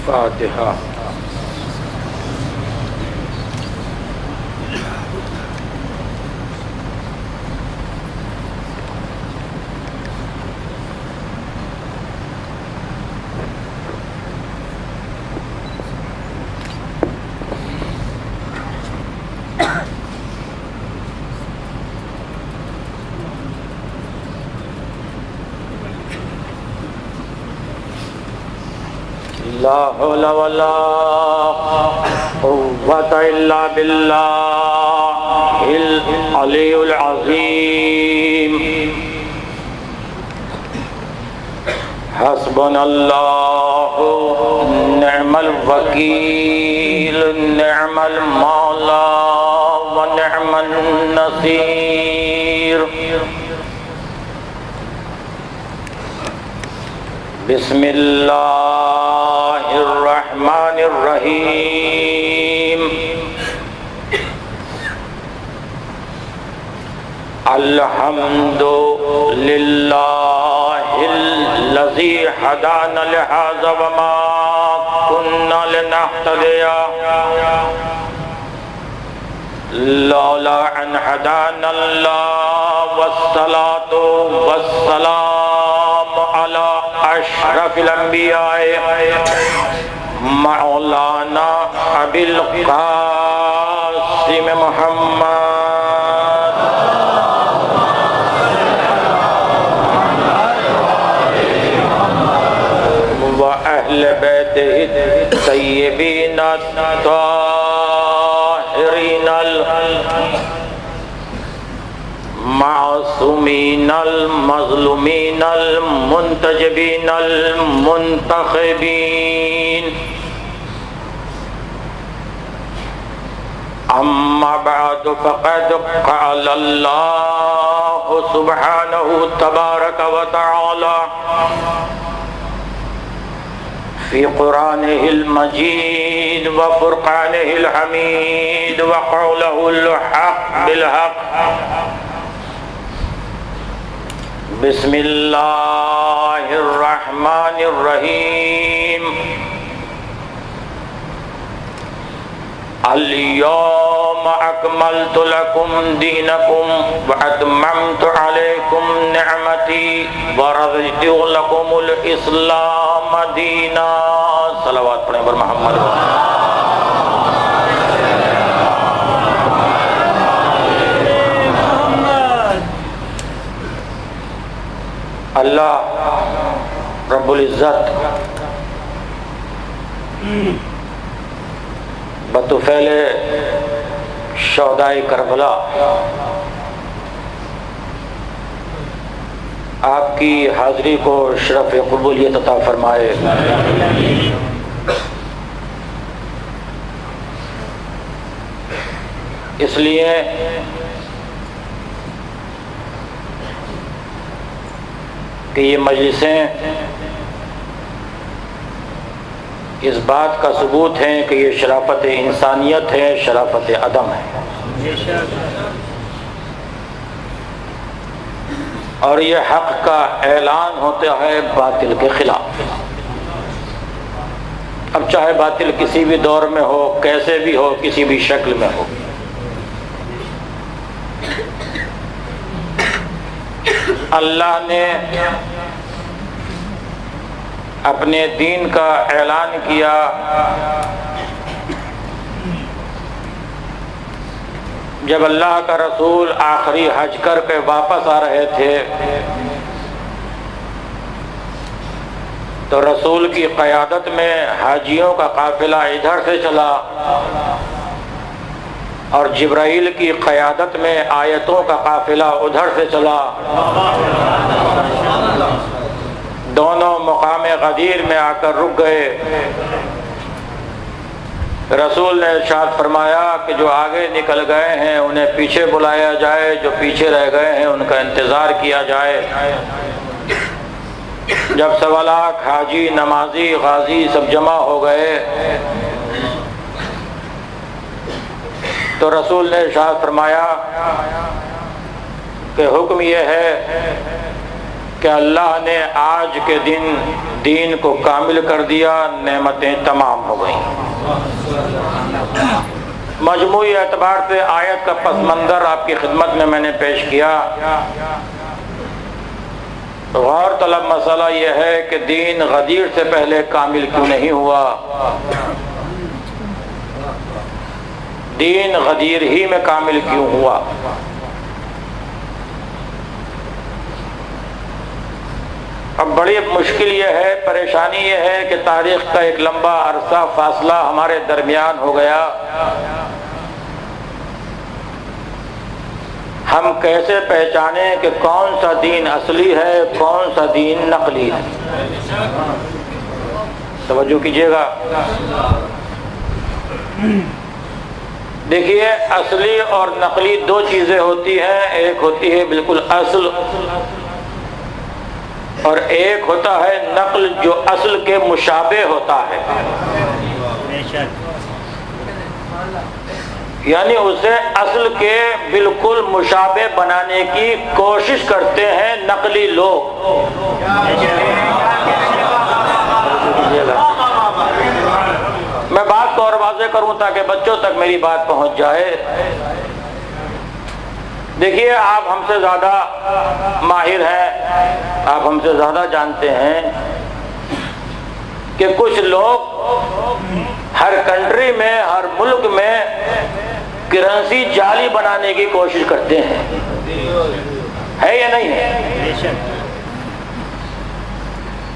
فاتحہ۔ لا حول ولا قوة إلا بالله العلي العظيم۔ حسبنا الله نعم الوكيل نعم المولى ونعم النصير۔ بسم اللہ الرحمن الرحیم۔ الحمد للہ الذی ہدانا لہذا وما كنا لنہتدی لولا ان ہدانا اللہ، والصلاة والسلام علی اشرف الانبیاء مولانا ابی القاسم محمد و اہل بیتہ الطیبین الطاہرین معصومین المظلومین المنتجبین المنتخبین۔ اما بعد فقد قال اللہ سبحانہ تبارک و تعالی فی قرآنہ المجید وفرقانہ الحمید وقولہ الحق بالحق۔ بسم اللہ الرحمن الرحیم۔ اليوم اکملت لکم دینکم واتممت علیکم نعمتی ورضیت لکم الاسلام دینا۔ صلوات پڑھیں بر محمد۔ اللہ رب العزت بطفیل شہدائے کربلا آپ کی حاضری کو شرف قبولیت عطا فرمائے۔ اس لیے کہ یہ مجلسیں اس بات کا ثبوت ہیں کہ یہ شرافت انسانیت ہے، شرافت عدم ہے، اور یہ حق کا اعلان ہوتا ہے باطل کے خلاف۔ اب چاہے باطل کسی بھی دور میں ہو، کیسے بھی ہو، کسی بھی شکل میں ہو، اللہ نے اپنے دین کا اعلان کیا۔ جب اللہ کا رسول آخری حج کر کے واپس آ رہے تھے تو رسول کی قیادت میں حاجیوں کا قافلہ ادھر سے چلا اور جبرائیل کی قیادت میں آیتوں کا قافلہ ادھر سے چلا۔ دونوں مقام غدیر میں آ کر رک گئے۔ رسول نے ارشاد فرمایا کہ جو آگے نکل گئے ہیں انہیں پیچھے بلایا جائے، جو پیچھے رہ گئے ہیں ان کا انتظار کیا جائے۔ جب 1.25 لاکھ حاجی، نمازی، غازی سب جمع ہو گئے تو رسول نے ارشاد فرمایا کہ حکم یہ ہے کہ اللہ نے آج کے دن دین کو کامل کر دیا، نعمتیں تمام ہو گئیں۔ مجموعی اعتبار سے آیت کا پس منظر آپ کی خدمت میں نے پیش کیا۔ غور طلب مسئلہ یہ ہے کہ دین غدیر سے پہلے کامل کیوں نہیں ہوا؟ دین غدیر ہی میں کامل کیوں ہوا؟ اب بڑی مشکل یہ ہے، پریشانی یہ ہے کہ تاریخ کا ایک لمبا عرصہ فاصلہ ہمارے درمیان ہو گیا۔ ہم کیسے پہچانیں کہ کون سا دین اصلی ہے، کون سا دین نقلی ہے؟ توجہ کیجیے گا۔ دیکھیے، اصلی اور نقلی دو چیزیں ہوتی ہیں، ایک ہوتی ہے بالکل اصل، اور ایک ہوتا ہے نقل جو اصل کے مشابہ ہوتا ہے، یعنی اسے اصل کے بالکل مشابہ بنانے کی کوشش کرتے ہیں نقلی لوگ۔ میں بات کو اور واضح کروں تاکہ بچوں تک میری بات پہنچ جائے۔ دیکھیے، آپ ہم سے زیادہ ماہر ہیں، آپ ہم سے زیادہ جانتے ہیں کہ کچھ لوگ ہر کنٹری میں، ہر ملک میں کرنسی جعلی بنانے کی کوشش کرتے ہیں، ہے یا نہیں ہے؟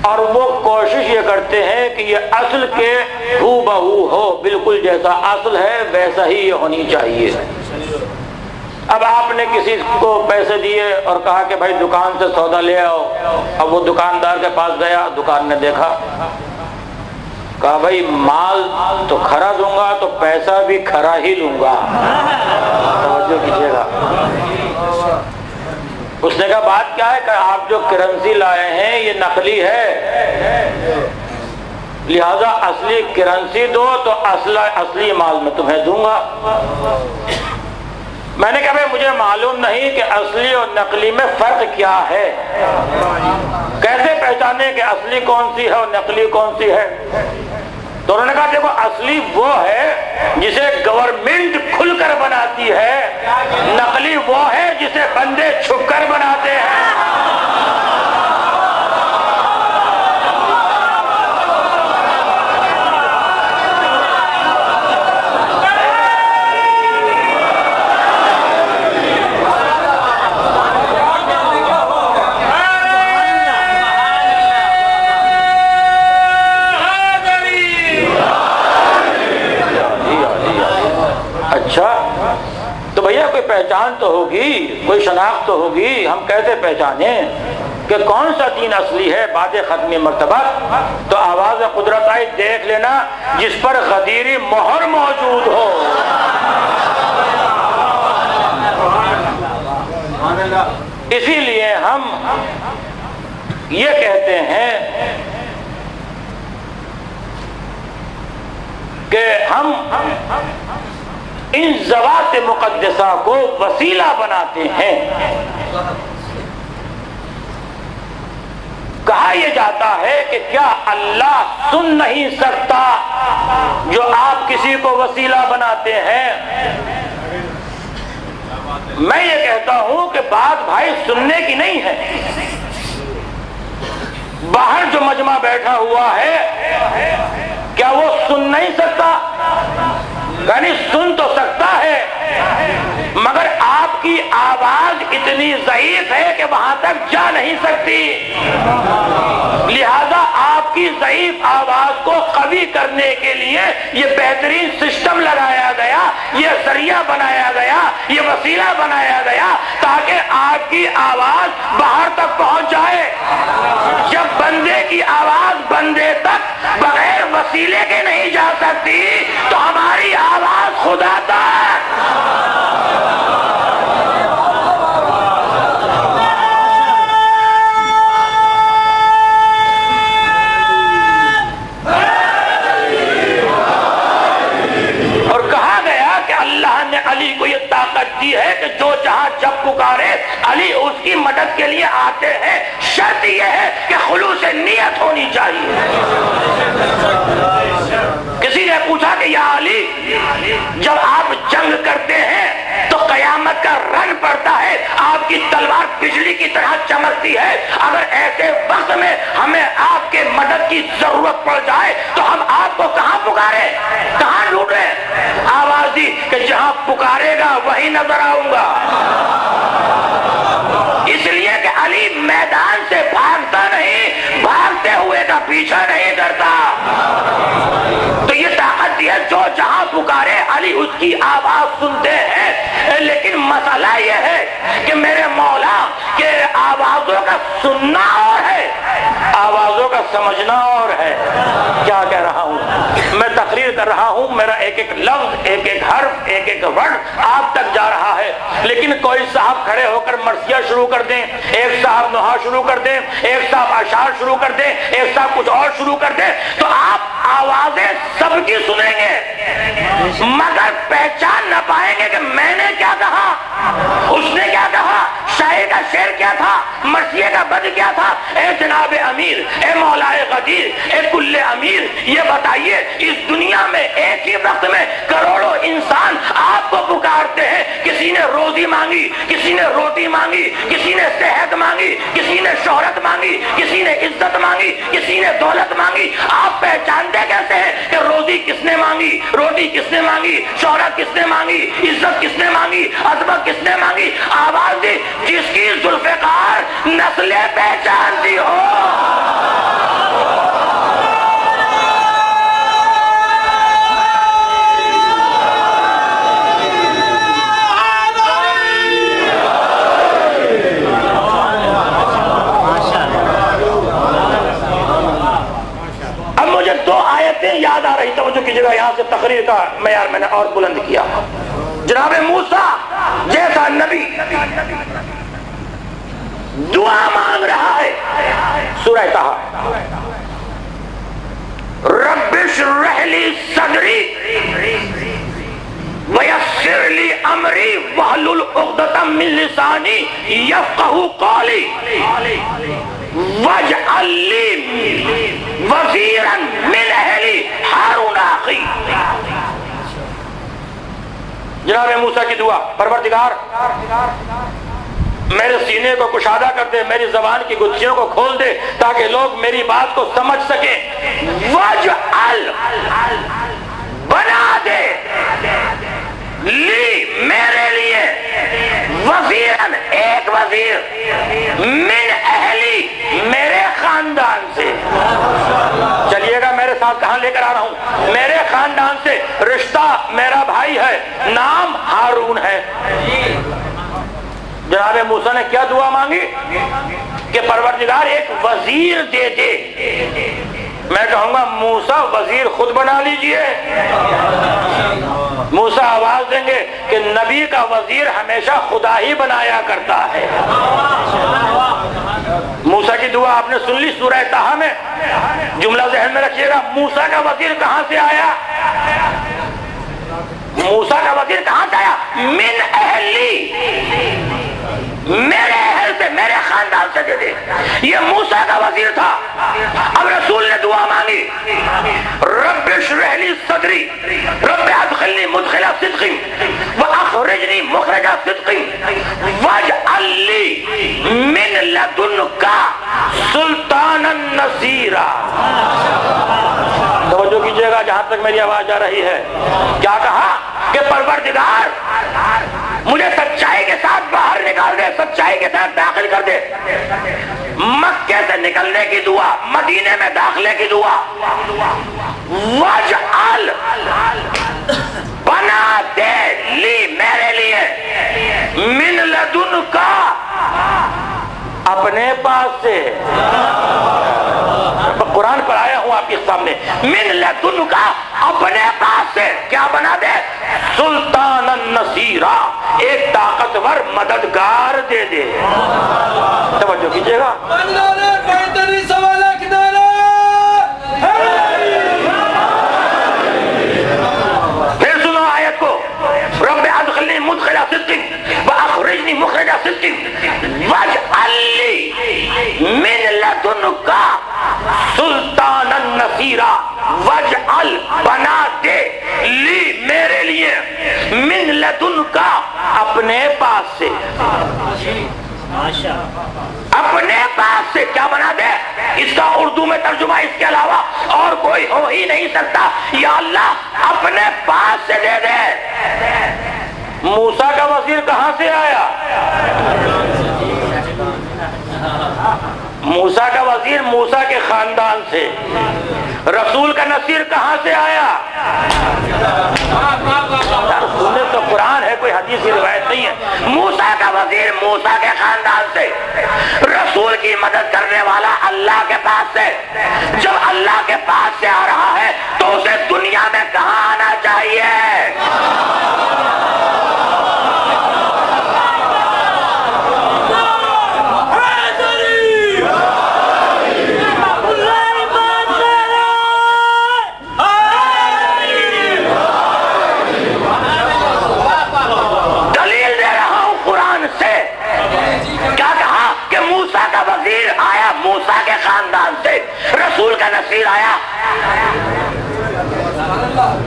اور وہ کوشش یہ کرتے ہیں کہ یہ اصل کے ہو بہو ہو، بالکل جیسا اصل ہے ویسا ہی یہ ہونی چاہیے۔ اب آپ نے کسی کو پیسے دیے اور کہا کہ بھائی دکان سے سودا لے آؤ، اب وہ دکاندار کے پاس گیا، دکان نے دیکھا، کہا بھائی مال تو کھرا دوں گا تو پیسہ بھی کھرا ہی لوں گا۔ توجہ کیجیے گا۔ اس نے کہا بات کیا ہے؟ کہ آپ جو کرنسی لائے ہیں یہ نقلی ہے، لہذا اصلی کرنسی دو تو اصلی مال میں تمہیں دوں گا۔ میں نے کہا بھائی مجھے معلوم نہیں کہ اصلی اور نقلی میں فرق کیا ہے، کیسے پہچانے کہ اصلی کون سی ہے اور نقلی کون سی ہے؟ تو انہوں نے کہا دیکھو، اصلی وہ ہے جسے گورنمنٹ کھل کر بناتی ہے، نقلی وہ ہے جسے بندے چھپ کر بناتے ہیں۔ تو بھیا کوئی پہچان تو ہوگی، کوئی شناخت تو ہوگی، ہم کیسے پہچانیں کہ کون سا دین اصلی ہے؟ بات ختمی مرتبہ تو آواز قدرت آئی، دیکھ لینا جس پر غدیری مہر موجود ہو۔ اسی لیے ہم یہ کہتے ہیں کہ ہم ان ذوات مقدسہ کو وسیلہ بناتے ہیں۔ کہا یہ جاتا ہے کہ کیا اللہ سن نہیں سکتا جو آپ کسی کو وسیلہ بناتے ہیں؟ میں یہ کہتا ہوں کہ بات بھائی سننے کی نہیں ہے۔ باہر جو مجمع بیٹھا ہوا ہے کیا وہ سن نہیں سکتا؟ یعنی سن تو سکتا ہے، مگر آپ کی آواز اتنی ضعیف ہے کہ وہاں تک جا نہیں سکتی، لہذا آپ کی ضعیف آواز کو قوی کرنے کے لیے یہ بہترین سسٹم لگایا گیا، یہ ذریعہ بنایا گیا، یہ وسیلہ بنایا گیا تاکہ آپ کی آواز باہر تک پہنچ جائے۔ جب بندے کی آواز بندے تک بغیر وسیلے کے نہیں جا سکتی تو ہماری آواز خدا تک۔ اور کہا گیا کہ اللہ نے علی کو یہ طاقت دی ہے کہ جو جہاں جب پکارے علی اس کی مدد کے لیے آتے ہیں، شرط یہ ہے کہ خلوص نیت ہونی چاہیے۔ کسی نے پوچھا کہ یا علی، جب آپ جنگ کرتے ہیں تو قیامت کا رن پڑتا ہے، آپ کی تلوار بجلی کی طرح چمکتی ہے، اگر ایسے وقت میں ہمیں آپ کے مدد کی ضرورت پڑ جائے تو ہم آپ کو کہاں پکارے، کہاں ڈھونڈے؟ آواز دی کہ جہاں پکارے گا وہیں نظر آؤں گا۔ اس لیے کہ علی میدان سے بھاگتا نہیں، بھاگتے ہوئے کا پیچھا نہیں کرتا۔ تو یہ طاقت ہے، جو جہاں پکارے علی اس کی آواز سنتے ہیں۔ لیکن مسئلہ یہ ہے کہ میرے مولا کے آوازوں کا سننا اور ہے، آوازوں کا سمجھنا اور ہے۔ کیا کہہ رہا ہوں میں؟ تقریر کر رہا ہوں، میرا ایک ایک لفظ، ایک ایک حرف، ایک ایک ورڈ آپ تک جا رہا ہے، لیکن کوئی صاحب کھڑے ہو کر مرثیہ شروع کر دیں، ایک صاحب نحا شروع کر دیں، ایک صاحب اشعار شروع کر دیں، ایک صاحب کچھ اور شروع کر دیں، تو آپ آوازیں سب کی سنیں گے مگر پہچان نہ پائیں گے کہ میں نے کیا کہا، اس نے کیا کہا، شاعر کا شعر کیا تھا، مرثیے کا بد کیا تھا۔ اے جناب امیر، اے مولا غدیر، اے کل امیر، یہ بتائیے اس دنیا میں ایک ہی وقت میں کروڑوں انسان آپ کو پکارتے ہیں، کسی نے روزی مانگی، کسی نے روٹی مانگی، کسی نے صحت مانگی، کسی نے شہرت مانگی، کسی نے عزت مانگی، کسی نے دولت مانگی۔ آپ پہچانتے کیسے ہیں کہ روزی کس نے مانگی، روٹی کس نے مانگی، شہرت کس نے مانگی، عزت کس نے مانگی، عظمت کس نے مانگی؟ آواز دی جس کی ذوالفقار نسلیں پہچانتی ہو۔ یاد آ رہی، توجہ کیجیے گا، یہاں سے تقریر کا معیار میں نے اور بلند کیا۔ جناب موسیٰ جیسا نبی دعا مانگ رہا ہے، سورہ طٰہٰ، رب اشرح لی صدری ویسر لی امری واحلل عقدۃ من لسانی یفقہوا قولی واجعل لی وزیرا من اہلی ہارون اخی۔ جناب موسیٰ کی دعا، پروردگار میرے سینے کو کشادہ کر دے، میری زبان کی گتھیوں کو کھول دے تاکہ لوگ میری بات کو سمجھ سکیں۔ واجعل، بنا دے، لی، میرے لیے، وزیرن، ایک وزیر، من اہلی، میرے خاندان سے۔ چلیے گا میرے ساتھ، کہاں لے کر آ رہا ہوں؟ میرے خاندان سے، رشتہ میرا بھائی ہے، نام ہارون ہے۔ جناب موسیٰ نے کیا دعا مانگی کہ پروردگار ایک وزیر دے دے۔ میں کہوں گا موسیٰ وزیر خود بنا لیجئے۔ موسیٰ آواز دیں گے کہ نبی کا وزیر ہمیشہ خدا ہی بنایا کرتا ہے۔ موسیٰ کی دعا آپ نے سن لی سورہ طٰہٰ میں، جملہ ذہن میں رکھیے گا، موسیٰ کا وزیر کہاں سے آیا؟ موسیٰ کا وزیر کہاں سے آیا؟ من اہلی، میرے اہل سے، میرے خاندان سے دے دے۔ یہ موسیٰ کا وزیر تھا۔ اب رسول نے دعا مانگی، رب اشرح لی صدری، رب ادخلنی مدخل صدق واخرجنی مخرج صدق واجعل لی من لدنک سلطانا نصیرا۔ توجہ کیجیے گا جہاں تک میری آواز آ رہی ہے۔ کیا کہا کہ پروردگار مجھے سچائی کے ساتھ باہر نکال دے، سچائی کے ساتھ داخل کر دے۔ مکے سے نکلنے کی دعا، مدینے میں داخلے کی دعا۔ واجعل، بنا دے، لی، میرے لیے، من لدنک، اپنے پاس سے۔ قرآن پر آیا ہوں آپ کے سامنے، من لدنک، اپنے پاس سے کیا بنا دے؟ سلطان النصیرہ، ایک طاقتور مددگار دے دے۔ توجہ کیجیے گا، پھر سنو آیت کو، رب ادخلنی مدخل صدق واخرجنی مخرج صدق واجعل لی من نصیرا وجعل بنا دے لی میرے لیے من لدن کا اپنے پاس سے اپنے پاس سے کیا بنا دے. اس کا اردو میں ترجمہ اس کے علاوہ اور کوئی ہو ہی نہیں سکتا. یا اللہ اپنے پاس سے دے دے. موسیٰ کا وزیر کہاں سے آیا؟ موسیٰ کا وزیر موسیٰ کے خاندان سے. رسول کا نصیر کہاں سے آیا؟ سنت تو قرآن ہے، کوئی حدیث کی روایت نہیں ہے. موسیٰ کا وزیر موسیٰ کے خاندان سے، رسول کی مدد کرنے والا اللہ کے پاس سے. جب اللہ کے پاس سے آ رہا ہے تو اسے دنیا میں کہاں آنا چاہیے؟ موسیٰ کے خاندان سے رسول کا نصیر آیا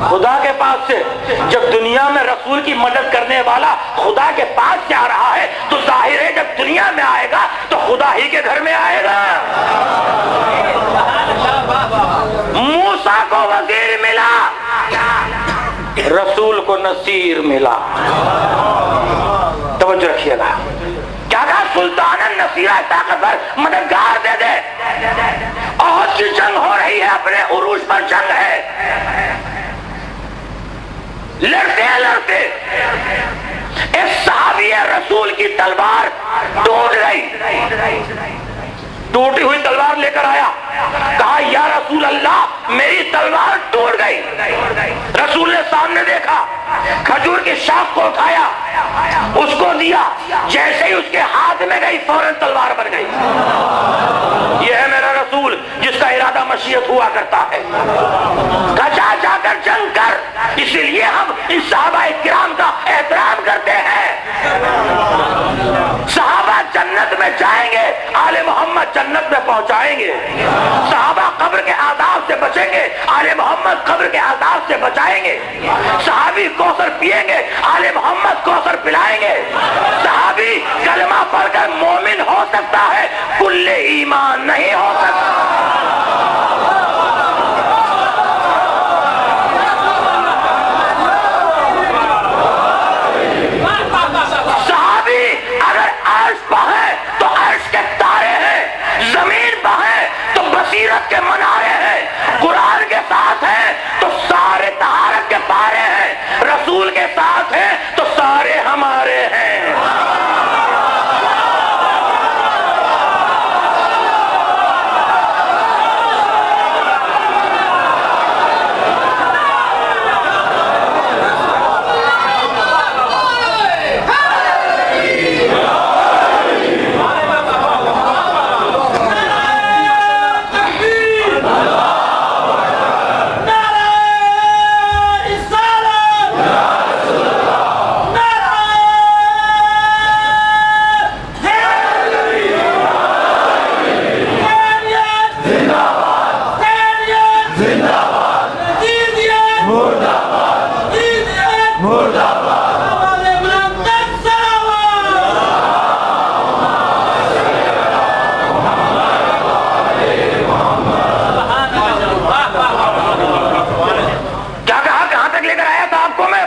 خدا کے پاس سے. جب دنیا میں رسول کی مدد کرنے والا خدا کے پاس سے آ رہا ہے تو ظاہر ہے جب دنیا میں آئے گا تو خدا ہی کے گھر میں آئے گا. موسیٰ کو وزیر ملا، رسول کو نصیر ملا. توجہ رکھیے گا. کیا کہا؟ سلطان نصیرہ طاقتور مددگار دے دے. احد کی جنگ ہو رہی ہے، اپنے عروج پر جنگ ہے. لڑتے لڑتے ایک صحابی رسول کی تلوار ٹوٹ گئی. ٹوٹی ہوئی تلوار لے کر آیا، کہا یا رسول اللہ میری تلوار ٹوٹ گئی. رسول نے سامنے دیکھا، کھجور کی شاخ کو اٹھایا، اس کو دیا. جیسے ہی اس کے ہاتھ میں گئی فوراً تلوار بن گئی. یہ ہے میرا رسول جس کا ارادہ مشیت ہوا کرتا ہے. کجا جا کر جنگ کر. اسی لیے ہم ان صحابہ کرام کا احترام کرتے ہیں. صحابہ جنت میں جائیں گے، آل محمد جنت میں پہنچائیں گے. صحابہ قبر کے عذاب سے بچیں گے، آل محمد قبر کے عذاب سے بچائیں گے. صحابی کوثر پیئیں گے، آل محمد کوثر پلائیں گے. صحابی کلمہ پڑھ کر مومن ہو سکتا ہے، کل ایمان نہیں ہو سکتا. بصیرت کے منارے ہیں. قرآن کے ساتھ ہیں تو سارے طہارت کے پارے ہیں. رسول کے ساتھ ہیں تو سارے ہمارے ہیں.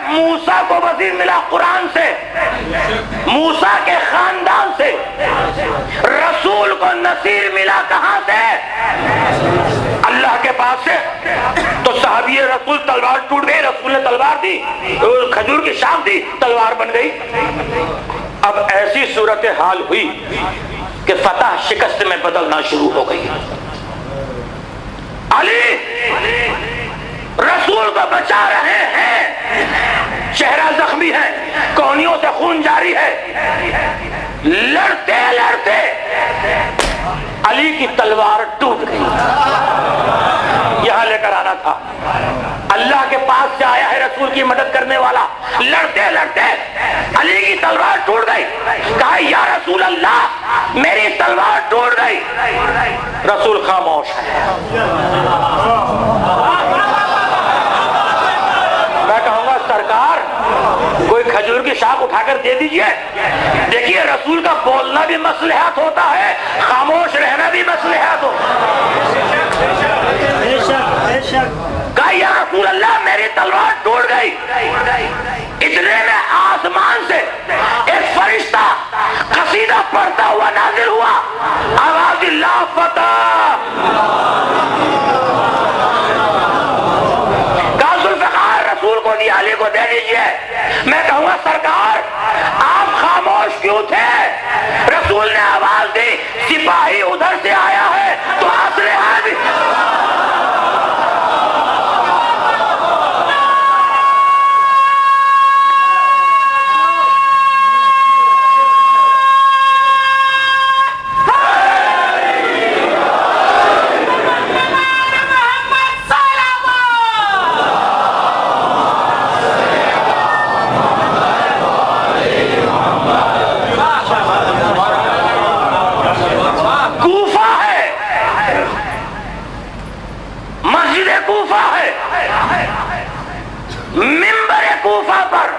موسیٰ کو وزیر ملا قرآن سے، موسیٰ کے خاندان سے. رسول کو نصیر ملا کہاں سے؟ اللہ کے پاس سے. تو صحابی رسول تلوار ٹوٹ گئی، رسول نے تلوار دی، کھجور کی شاخ دی، تلوار بن گئی. اب ایسی صورتحال ہوئی کہ فتح شکست میں بدلنا شروع ہو گئی. علی رسول کو بچا رہے ہیں، چہرہ زخمی ہے، کونیوں سے خون جاری ہے. لڑتے لڑتے علی کی تلوار ٹوٹ گئی. یہاں لے کر آنا تھا. اللہ کے پاس سے آیا ہے رسول کی مدد کرنے والا. لڑتے لڑتے علی کی تلوار ٹوٹ گئی. کہا یا رسول اللہ میری تلوار ٹوٹ گئی. رسول خاموش ہے. شاخ اٹھا کر دے دیجئے. دیکھیے رسول کا بولنا بھی مصلحت ہوتا ہے, خاموش رہنا بھی مصلحت ہوتا ہے. کہا یا رسول اللہ میری تلوار ٹوٹ گئی. اتنے میں آسمان سے ایک فرشتہ قصیدہ پڑھتا ہوا نازل ہوا, آواز لا فتح. کہا ذوالفقار رسول کو دی, علی کو دے دیجئے. میں کہوں گا سرکار آپ خاموش کیوں تھے؟ رسول نے آواز دی سپاہی ادھر سے آیا ہے تو اسلحہ بھی. کوفہ پر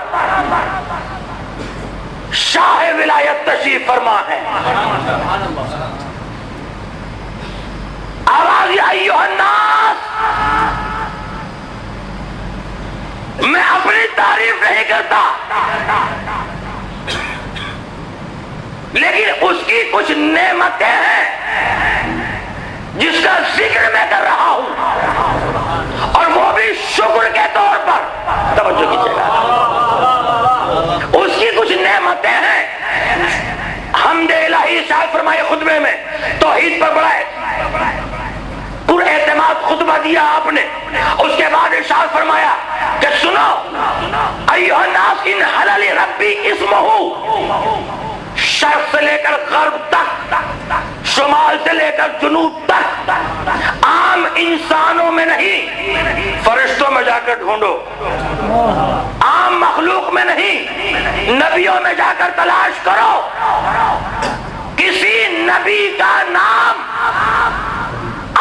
شاہ ولایت تشریف فرما ہے. آواز یا ایھا الناس, میں اپنی تعریف نہیں کرتا لیکن اس کی کچھ نعمتیں ہیں جس کا ذکر میں کر رہا ہوں, اور وہ بھی شکر کے طور پر. توجہ کیجیے گا, اس کی کچھ نعمتیں ہیں. حمد الہی شاید فرمائے خطبے میں توحید پر بڑا پر اعتماد خطبہ دیا آپ نے. اس کے بعد ارشاد فرمایا کہ سنو ایھا الناس ان حلل ربی اسمہ, شرق سے لے کر غرب تک, شمال سے لے کر جنوب تک, عام انسانوں میں نہیں فرشتوں میں جا کر ڈھونڈو, عام مخلوق میں نہیں نبیوں میں جا کر تلاش کرو. کسی نبی کا نام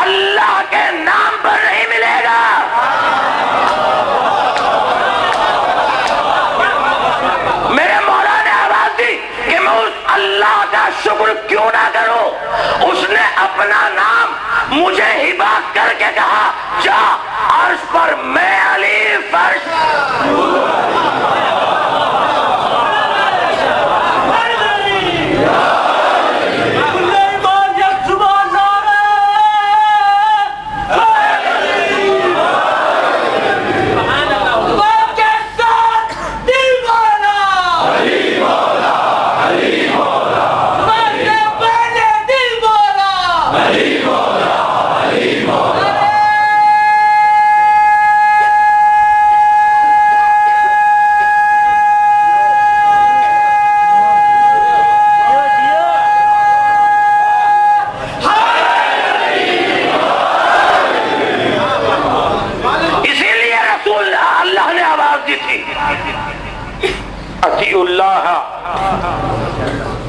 اللہ کے نام پر نہیں ملے گا. میرے مولا نے آواز دی کہ میں اس اللہ کا شکر کیوں نہ کروں. اس نے اپنا نام مجھے ہبا کر کے کہا جا عرش پر میں علی فرش. اطیعوا اللہ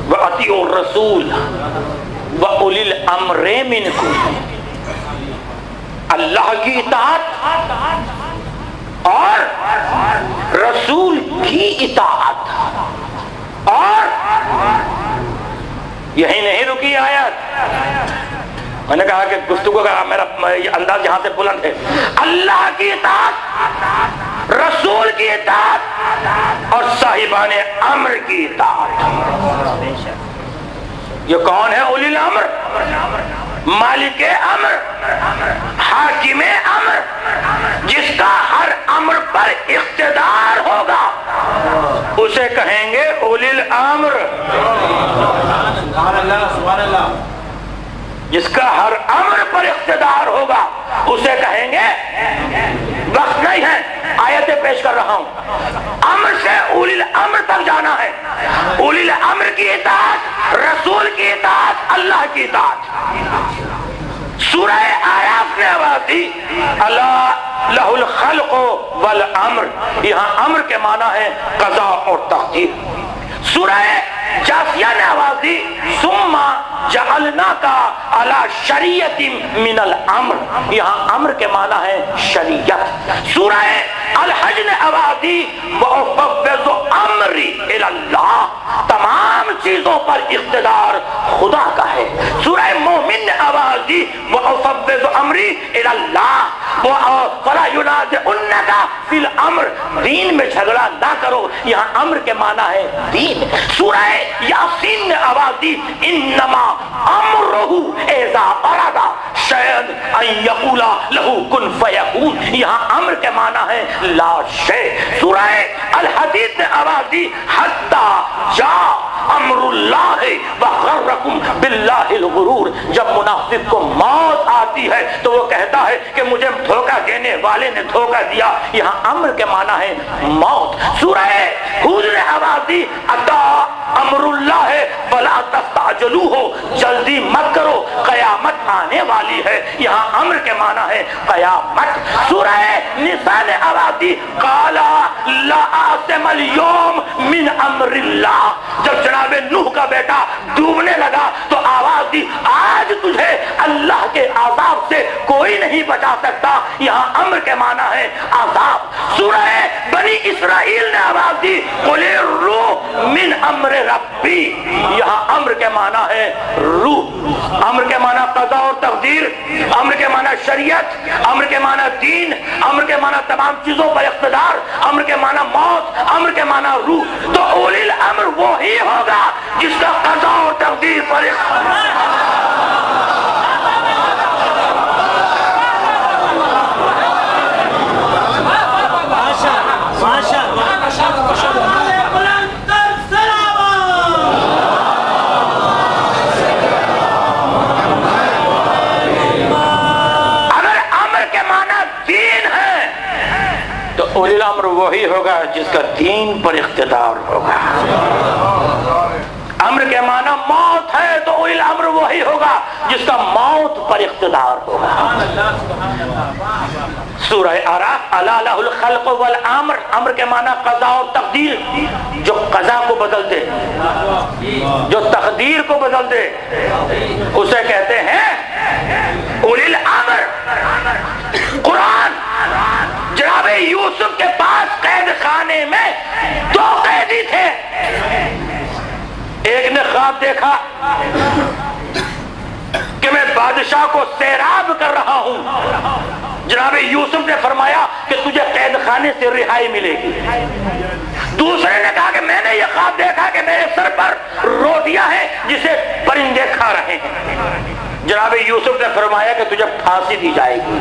واطیعوا الرسول واولی الامر منکم. اللہ کی اطاعت اور رسول کی اطاعت. اور یہی نہیں رکی آیت, میں نے کہا کہ گفتگو کا میرا انداز یہاں سے بلند ہے. اللہ کی اطاعت, رسول کی اطاعت اور صاحبان امر کی اطاعت. یہ کون ہے اولی الامر؟ مالک امر, حاکم امر, جس کا ہر امر پر اقتدار ہوگا اسے کہیں گے اولی الامر. سبحان اللہ. جس کا ہر امر پر اقتدار ہوگا اسے کہیں گے, وقت نہیں ہے آیتیں پیش کر رہا ہوں, امر سے اولی الامر تک جانا ہے. اولی الامر کی اطاعت, رسول کی اطاعت, اللہ کی اطاعت. سورہ آیات نے آواز دی اللہ لہ الخلق والامر, یہاں امر کے معنی ہے قضاء اور تقدیر. سورہ جاثیہ نے آواز دی ثم جعلناک علی شریعت من الامر, یہاں امر کے معنی ہے شریعت. سورہ الحج نے آواز دی وَأُفَوِّضُ أَمْرِي إِلَى اللَّهِ، تمام چیزوں پر اقتدار خدا کا ہے۔ سورہ مومن نے آواز دی وَأُفَوِّضُ أَمْرِي إِلَى اللَّهِ فَلَا يُنَازِعُنَّكَ فِي الْأَمْرِ، دین میں جھگڑا نہ کرو، یہاں امر کے معنی ہے دین۔ سورہ یاسین نے آواز دی انما امرہ اذا اراد شیئا ان یقول لہ کن فیکون، یہاں امر کے معنی ہے لا شیء۔ سورہ الحدید نے آواز دی حتی جاء امر اللہ وغرکم باللہ الغرور، جب منافق کو موت آتی ہے تو وہ کہتا ہے کہ مجھے دھوکہ دینے والے نے دھوکہ دیا، یہاں امر کے معنی ہے موت۔ سورہ ہود نے آواز دی اتا امر اللہ فلا تستعجلوہ، جلدی مت کرو قیامت آنے والی ہے، یہاں امر کے معنی ہے قیامت۔ سورہ نساء نے آواز دی قال لا عاصم اليوم من امر اللہ، جب جناب نوح کا بیٹا ڈوبنے لگا تو آواز دی آج تجھے اللہ کے عذاب سے کوئی نہیں بچا سکتا، یہاں امر کے معنی ہے عذاب۔ سورہ بنی اسرائیل نے آواز دی قل الروح من امر ربی، یہاں امر کے معنی ہے روح۔ امر کے معنی قضا اور تقدیر، امر کے معنی شریعت، امر کے معنی دین، امر کے معنی تمام چیزوں پر اقتدار، امر کے معنی موت، امر کے معنی روح۔ تو اولی الامر وہی ہوگا جس کا قضا اور تقدیر پر اولی الامر وہی ہوگا جس کا دین پر اقتدار ہوگا۔ امر کے معنی موت ہے تو اولی الامر وہی ہوگا جس کا موت پر اقتدار ہوگا۔ سورہ اعراف الا لہ الخلق والامر، امر کے معنی قضا اور تقدیر، جو قضا کو بدل دے، جو تقدیر کو بدل دے، اسے کہتے ہیں اولی الامر۔ قرآن جناب یوسف کے پاس قید خانے میں دو قیدی تھے، ایک نے خواب دیکھا کہ میں بادشاہ کو سیراب کر رہا ہوں، جناب یوسف نے فرمایا کہ تجھے قید خانے سے رہائی ملے گی۔ دوسرے نے کہا کہ میں نے یہ خواب دیکھا کہ میرے سر پر روٹیاں ہیں جسے پرندے کھا رہے ہیں۔ جناب یوسف نے فرمایا کہ تجھے پھانسی دی جائے گی۔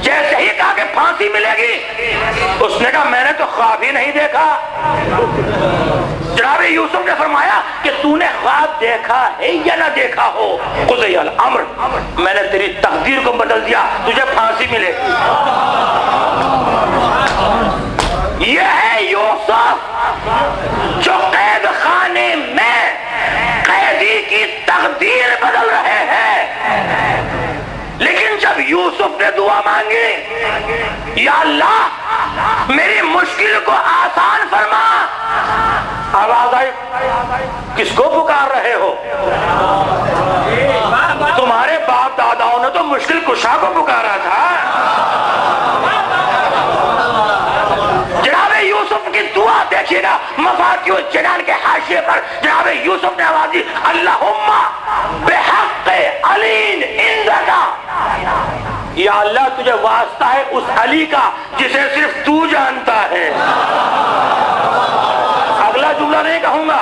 جیسے ہی کہا کہ پھانسی ملے گی، اس نے کہا میں نے تو خواب ہی نہیں دیکھا۔ جناب یوسف نے فرمایا کہ تو نے خواب دیکھا ہے یا نہ دیکھا ہو، قضی الامر، میں نے تیری تقدیر کو بدل دیا، تجھے پھانسی ملے گی۔ یہ ہے یوسف جو قید خانے میں قیدی کی تقدیر بدل رہے ہیں۔ لیکن جب یوسف نے دعا مانگی یا اللہ میری مشکل کو آسان فرما، آواز آئی کس کو پکار رہے ہو؟ تمہارے باپ داداؤں نے تو مشکل کشا کو پکارا تھا۔ جناب یوسف کی دعا دیکھیے گا، مفاتیح الجنان کے حاشیے پر جناب یوسف نے آواز دی اللہم بحق علی عندک، یا اللہ تجھے واسطہ ہے اس علی کا جسے صرف تو جانتا ہے۔ اگلا جملہ نہیں کہوں گا،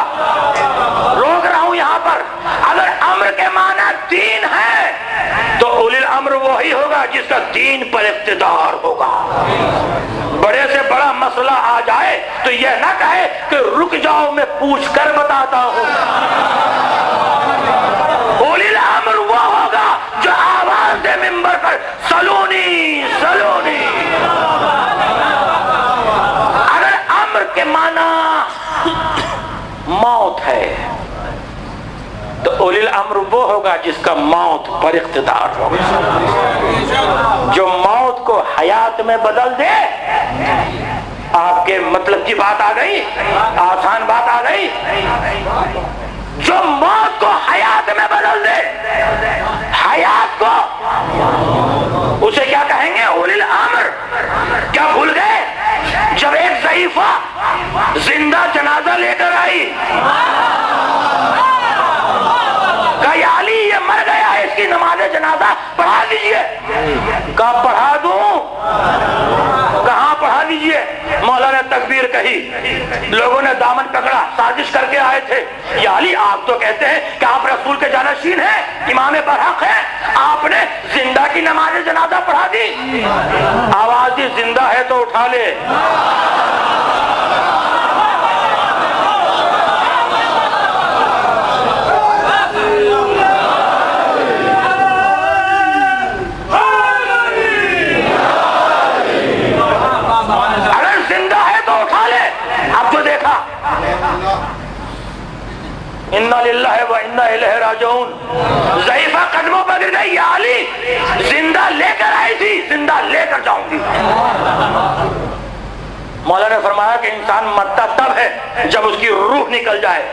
روک رہا ہوں یہاں پر۔ اگر امر کے معنی دین ہے تو اولی الامر وہی ہوگا جس کا دین پر اقتدار ہوگا۔ بڑے سے بڑا مسئلہ آ جائے تو یہ نہ کہے کہ رک جاؤ میں پوچھ کر بتاتا ہوں۔ اولی الامر وہ ہوگا جو آواز دے منبر پر سلونی سلونی۔ اگر امر کے معنی موت ہے تو اولی الامر وہ ہوگا جس کا موت پر اقتدار ہوگا، جو موت کو حیات میں بدل دے۔ آپ کے مطلب کی بات آ گئی، آسان بات آ گئی۔ جو موت کو حیات میں بدل دے، حیات کو، اسے کیا کہیں گے؟ اولی الامر۔ کیا بھول گئے کہی؟ کہا یا علی یہ مر گیا ہے، اس کی نماز جنازہ پڑھا دیجئے۔ کہا پڑھا دوں؟ کہاں پڑھا دیجئے؟ مولا نے تکبیر کہی، لوگوں نے دامن پکڑا، سازش کر کے آئے تھے، یا علی آپ تو کہتے ہیں کہ آپ رسول کے جانشین ہیں، امام برحق ہیں، آپ نے زندہ کی نماز جنازہ پڑھا دی۔ آواز دی زندہ ہے تو اٹھا لے۔ اِنَّا لِلَّهِ وَإِنَّا إِلَيْهِ راجعون۔ ضعیفہ قدموں پر گر گئی، یا علی زندہ لے کر آئی تھی، زندہ لے کر جاؤں گی۔ مولا نے فرمایا کہ انسان مرتا تب ہے جب اس کی روح نکل جائے۔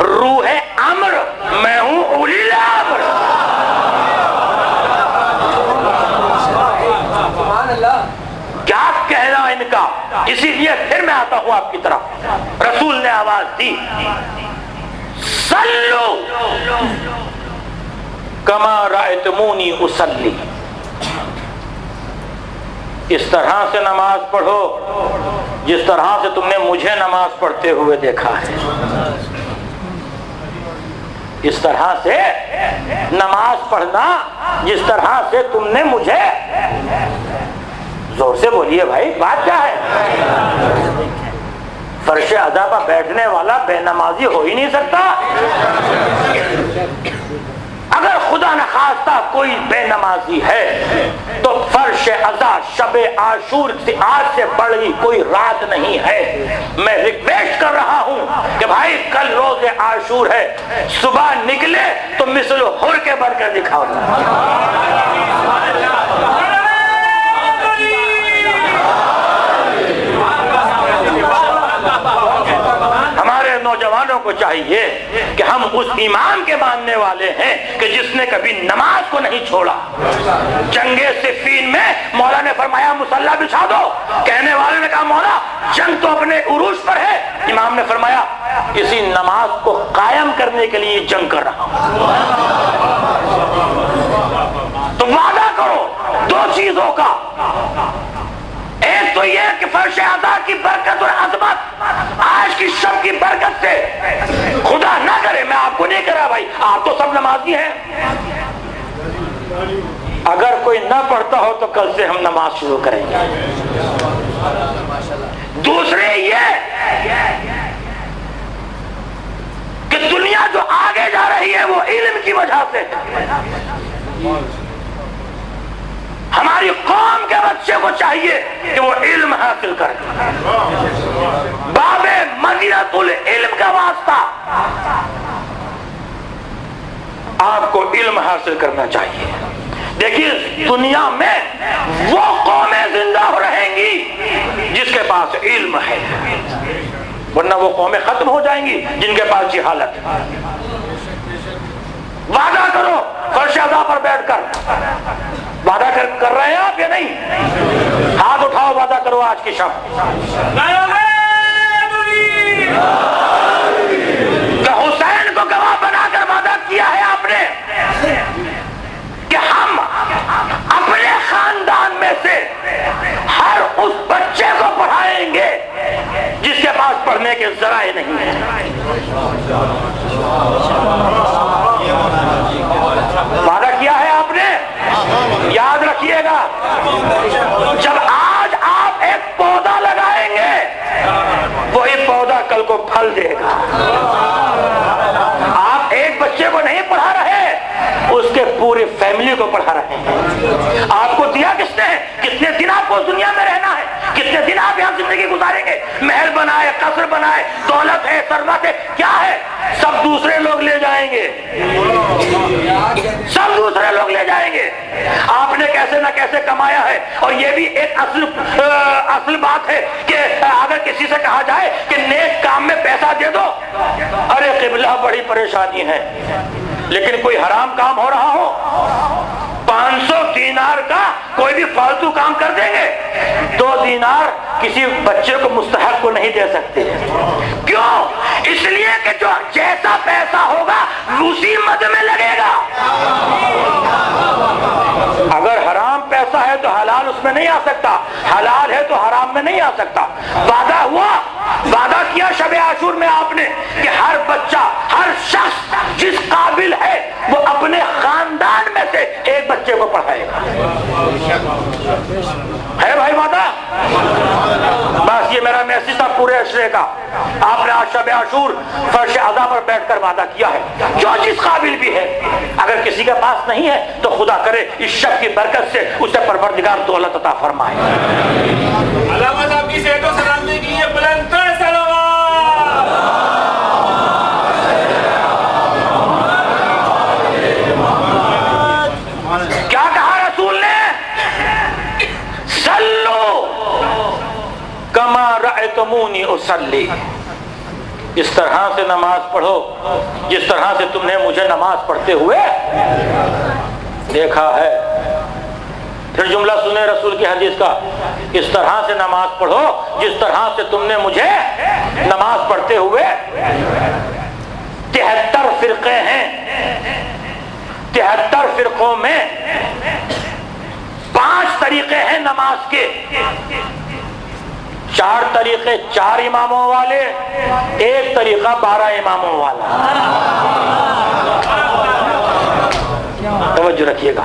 روح امر، میں ہوں اولی الامر۔ کیا کہنا ان کا؟ اسی لیے پھر میں آتا ہوں آپ کی طرف۔ رسول نے آواز دی، صلو کما رأیتمونی اصلی، اس طرح سے نماز پڑھو جس طرح سے تم نے مجھے نماز پڑھتے ہوئے دیکھا ہے۔ اس طرح سے نماز پڑھنا جس طرح سے تم نے مجھے، زور سے بولیے بھائی، بات کیا ہے؟ فرش ادا پر بیٹھنے والا بے نمازی ہو ہی نہیں سکتا۔ اگر خدا نخواستہ کوئی بے نمازی ہے تو فرش ادا شب عاشور سے آج سے بڑی کوئی رات نہیں ہے۔ میں ریکویسٹ کر رہا ہوں کہ بھائی کل روز عاشور ہے، صبح نکلے تو مثل حر کے بن کر دکھاؤ۔ نوجوانوں کو چاہیے کہ ہم اس امام کے ماننے والے ہیں کہ جس نے کبھی نماز کو نہیں چھوڑا۔ جنگ صفین میں مولا نے فرمایا مصلی بچھا دو، کہنے والے نے کہا مولا جنگ تو اپنے عروج پر ہے۔ امام نے فرمایا اسی نماز کو قائم کرنے کے لیے جنگ کر رہا ہوں۔ تو وعدہ کرو دو چیزوں کا، ایک تو یہ کہ فرش ادا کی برکت اور عظمت آج کی شب کی برکت سے، خدا نہ کرے میں آپ کو نہیں کرا بھائی، آپ تو سب نمازی ہیں، اگر کوئی نہ پڑھتا ہو تو کل سے ہم نماز شروع کریں گے۔ دوسرے یہ کہ دنیا جو آگے جا رہی ہے وہ علم کی وجہ سے، ہماری قوم کے بچے کو چاہیے کہ وہ علم حاصل کرے۔ باب مدینۃ العلم کا واسطہ آپ کو علم حاصل کرنا چاہیے۔ دیکھیے دنیا میں وہ قومیں زندہ رہیں گی جس کے پاس علم ہے، ورنہ وہ قومیں ختم ہو جائیں گی جن کے پاس جہالت ہے۔ وعدہ کرو فرش ادا پر بیٹھ کر، وعدہ کر رہے ہیں آپ یا نہیں؟ ہاتھ اٹھاؤ، وعدہ کرو آج کی شب۔ کہ حسین کو گواہ بنا کر وعدہ کیا ہے آپ نے کہ ہم اپنے خاندان میں سے ہر اس بچے کو پڑھائیں گے جس کے پاس پڑھنے کے ذرائع نہیں ہیں۔ وعدہ کیا ہے آپ نے، یاد رکھیے گا، جب آج آپ ایک پودا لگائیں گے وہی پودا کل کو پھل دے گا۔ آپ ایک بچے کو نہیں پڑھا رہے، اس کے پورے فیملی کو پڑھا رہے ہیں۔ آپ کو دیا کس نے؟ کتنے دن آپ کو دنیا میں رہنا ہے، کتنے دن آپ یہاں زندگی گزاریں گے؟ محل بنائے، قصر بنائے، دولت ہے، ثروت ہے، کیا ہے؟ سب دوسرے لوگ لے جائیں گے، سب دوسرے لوگ لے جائیں گے۔ آپ نے کیسے نہ کیسے کمایا ہے، اور یہ بھی ایک اصل بات ہے کہ اگر کسی سے کہا جائے کہ نیک کام میں پیسہ دے دو، ارے قبلہ بڑی پریشانی ہے، لیکن کوئی حرام کام ہو رہا ہو 500 دینار کا کوئی بھی فالتو کام کر دیں گے، 2 دینار کسی بچے کو مستحق کو نہیں دے سکتے. کیوں؟ اس لیے کہ جو جیسا پیسہ ہوگا اسی مد میں لگے گا. اگر حرام پیسہ ہے تو حلال اس میں نہیں آ سکتا، حلال ہے تو حرام میں نہیں آ سکتا. وعدہ ہوا، وعدہ کیا شب عاشور میں آپ نے کہ ہر بچہ، ہر شخص جس قابل ہے وہ اپنے خاندان میں سے ایک بچے کو پڑھائے گا. ہے بھائی وعدہ؟ بس یہ میرا میسج تھا پورے عشرے کا. آپ نے آج شب عاشور فرش عزا پر بیٹھ کر وعدہ کیا ہے. جو جس قابل بھی ہے، اگر کسی کے پاس نہیں ہے تو خدا کرے اس شب کی برکت سے اسے پروردگار دولت عطا فرمائے. علامہ صاحب کی صحت و سلامتی کے لیے بلند تر صلوات. کیا کہا رسول نے؟ صلو کما رأیتمونی اصلی. اس طرح سے نماز پڑھو جس طرح سے تم نے مجھے نماز پڑھتے ہوئے دیکھا ہے. پھر جملہ سنیں رسول کی حدیث کا، اس طرح سے نماز پڑھو جس طرح سے تم نے مجھے نماز پڑھتے ہوئے. 73 فرقے ہیں، 73 فرقوں میں 5 طریقے ہیں نماز کے. 4 طریقے 4 اماموں والے، 1 طریقہ 12 اماموں والا. توجہ رکھیے گا.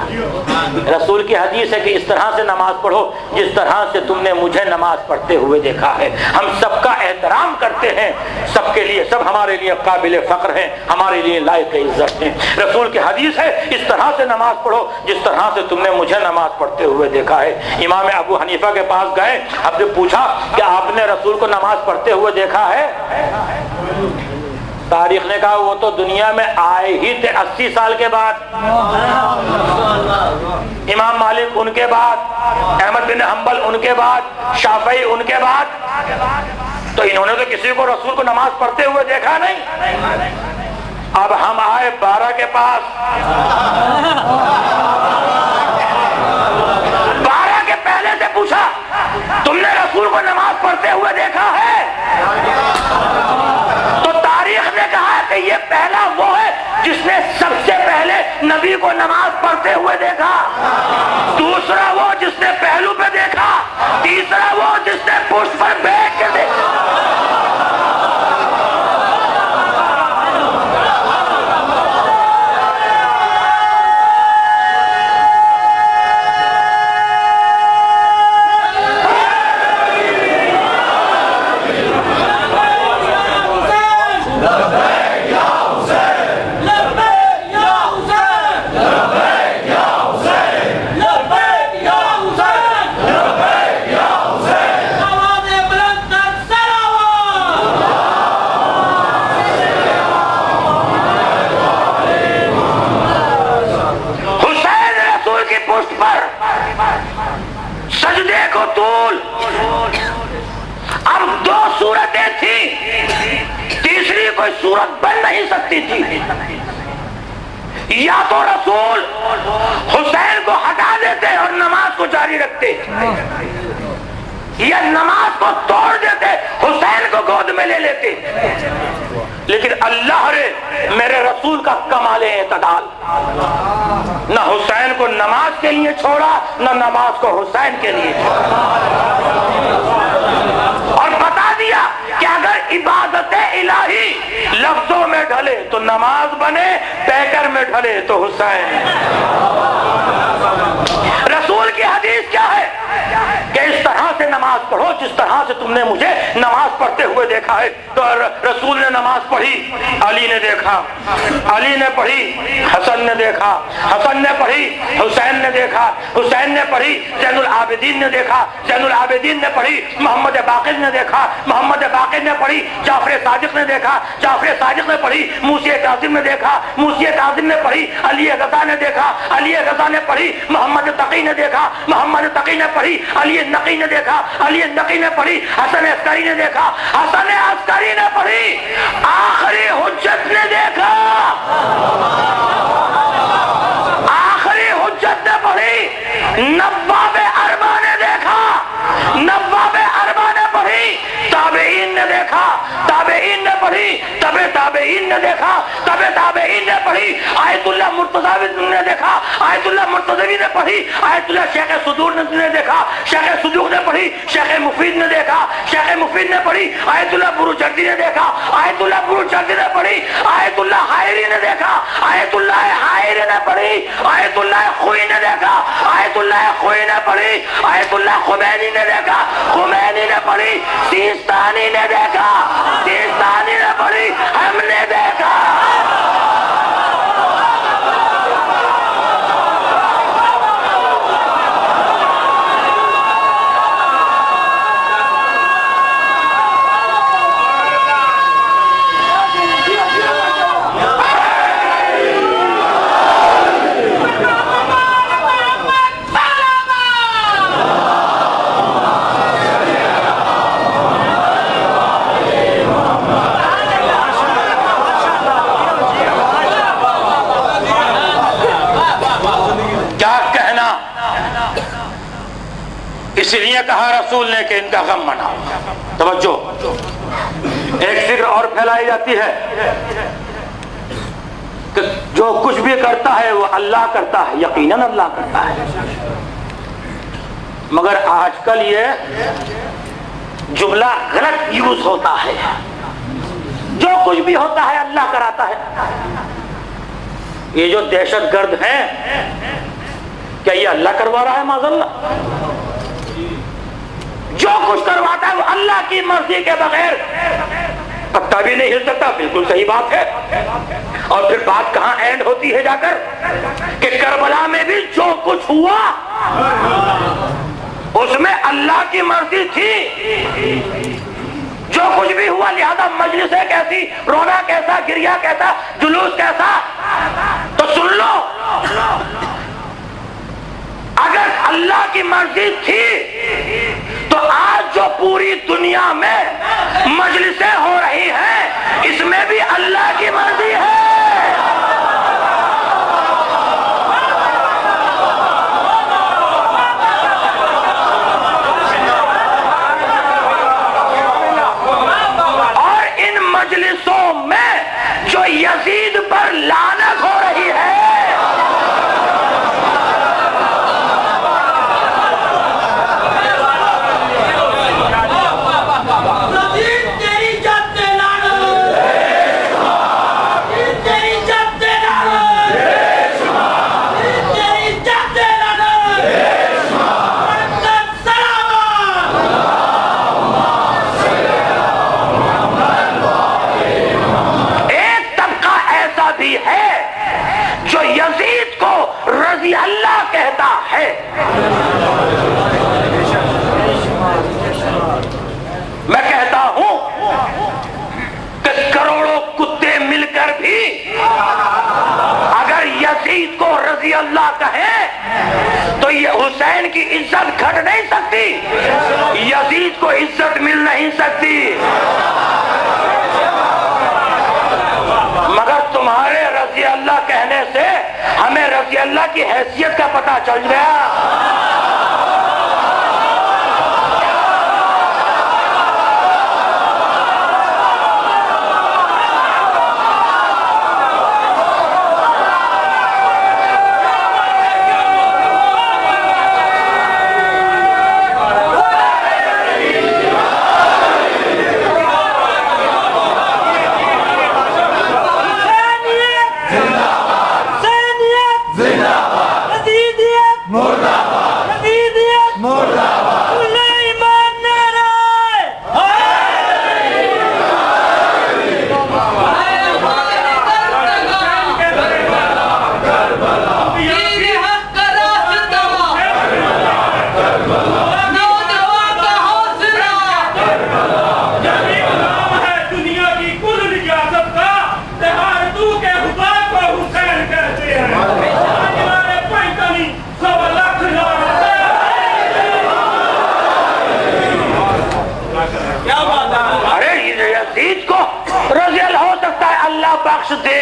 رسول کی حدیث ہے کہ اس طرح سے نماز پڑھو جس طرح سے تم نے مجھے نماز پڑھتے ہوئے دیکھا ہے. ہم سب کا احترام کرتے ہیں، سب کے لیے، سب ہمارے لیے قابل فخر ہیں، ہمارے لیے لائق عزت ہیں. رسول کی حدیث ہے اس طرح سے نماز پڑھو جس طرح سے تم نے مجھے نماز پڑھتے ہوئے دیکھا ہے. امام ابو حنیفہ کے پاس گئے، اب نے پوچھا کہ آپ نے رسول کو نماز پڑھتے ہوئے دیکھا ہے؟ تاریخ نے کہا وہ تو دنیا میں آئے ہی تھے 80 سال کے بعد. امام مالک ان کے بعد، احمد بن حنبل ان کے بعد، شافعی ان کے بعد. تو انہوں نے تو کسی کو رسول کو نماز پڑھتے ہوئے دیکھا نہیں. اب ہم آئے 12 کے پاس. 12 کے پہلے سے پوچھا تم نے رسول کو نماز پڑھتے ہوئے دیکھا ہے؟ تو تاریخ نے کہا کہ یہ پہلا وہ ہے جس نے سب سے پہلے نبی کو نماز پڑھتے ہوئے دیکھا. دوسرا وہ جس نے پہلو پہ دیکھا. تیسرا وہ جس نے پشت پر بیٹھ کے دیکھا. سجدے کو طول. اب 2 صورتیں تھیں، تیسری کوئی صورت بن نہیں سکتی تھی. یا تو رسول حسین کو ہٹا دیتے اور نماز کو جاری رکھتے، یا نماز کو توڑ دیتے حسین کو گود میں لے لیتے. لیکن اللہ نے میرے رسول کا کمال اعتدال، نہ حسین کو نماز کے لیے چھوڑا نہ نماز کو حسین کے لیے چھوڑا، اور بتا دیا کہ اگر عبادت الہی لفظوں میں ڈھلے تو نماز بنے، پیکر میں ڈھلے تو حسین. رسول کی حدیث کیا ہے کہ اس طرح سے نماز پڑھو جس طرح سے تم نے مجھے نماز پڑھتے ہوئے دیکھا ہے. تو رسول نے نماز پڑھی، علی نے دیکھا، علی نے پڑھی، حسن نے دیکھا، حسن نے پڑھی، حسین نے دیکھا، حسین نے پڑھی، زین العابدین نے دیکھا، زین العابدین نے پڑھی، محمد باقر نے دیکھا، محمد باقر نے پڑھی، جعفر صادق نے دیکھا، جعفر صادق نے پڑھی، موسی کاظم نے دیکھا، موسی کاظم نے پڑھی، علی غزا نے دیکھا، علی غزا نے پڑھی، محمد تقی نے دیکھا، محمد تقی نے پڑھی، علی نقی نے دیکھا، علی نقی نے پڑھی، حسن عسکری نے دیکھا، حسن عسکری نے پڑھی، آخری حجت نے دیکھا، آخری حجت نے پڑھی، نواب اربع نے دیکھا، نواب پڑھی، تبع تابعین نے دیکھا، تبع تابعین نے پڑھی، آیت اللہ مرتضوی نے دیکھا، آیت اللہ مرتضوی نے پڑھی، آیت اللہ شیخ صدور نے دیکھا، شیخ صدوق نے پڑھی، شیخ مفید نے دیکھا، شیخ مفید نے پڑھی، آیت اللہ بروجردی نے دیکھا، آیت اللہ بروجردی نے پڑھی، آیت اللہ حائری نے دیکھا، آیت اللہ حائری نے پڑھی، آیت اللہ خوئی نے دیکھا، آیت اللہ خوئی نے پڑھی، آیت اللہ خمینی نے دیکھا، خمینی نے پڑھی، سیستانی نے دیکھا، سیستانی نے پڑھی، ہم نے دیکھا۔ اس لیے کہا رسول نے کہ ان کا غم مناؤ۔ توجہ، ایک فکر اور پھیلائی جاتی ہے کہ جو کچھ بھی کرتا ہے وہ اللہ کرتا ہے، یقیناً اللہ کرتا ہے، مگر آج کل یہ جملہ غلط یوز ہوتا ہے، جو کچھ بھی ہوتا ہے اللہ کراتا ہے۔ یہ جو دہشت گرد ہیں، کیا یہ اللہ کروا رہا ہے؟ معاذ اللہ، جو کچھ کرواتا ہے وہ اللہ کی مرضی کے بغیر پتا بھی نہیں ہل سکتا۔ بالکل صحیح بات ہے۔ اور پھر بات کہاں اینڈ ہوتی ہے جا کر کہ کربلا میں بھی جو کچھ ہوا اس میں اللہ کی مرضی تھی، جو کچھ بھی ہوا، لہذا مجلسیں کیسی، رونا کیسا، گریا کیسا، جلوس کیسا، تو سن لو، اگر اللہ کی مرضی تھی تو آج جو پوری دنیا میں مجلسیں ہو رہی ہیں اس میں بھی اللہ کی مرضی ہے۔ اور ان مجلسوں میں جو یزید پر لعنت ہو رہی ہے، رضی اللہ کہتا ہے۔ میں کہتا ہوں کہ کروڑوں کتے مل کر بھی اگر یزید کو رضی اللہ کہیں تو یہ حسین کی عزت گھٹ نہیں سکتی، یزید کو عزت مل نہیں سکتی، مگر تمہارے رضی اللہ کہنے سے ہمیں رضی اللہ کی حیثیت کا پتہ چل گیا۔ بخش دے۔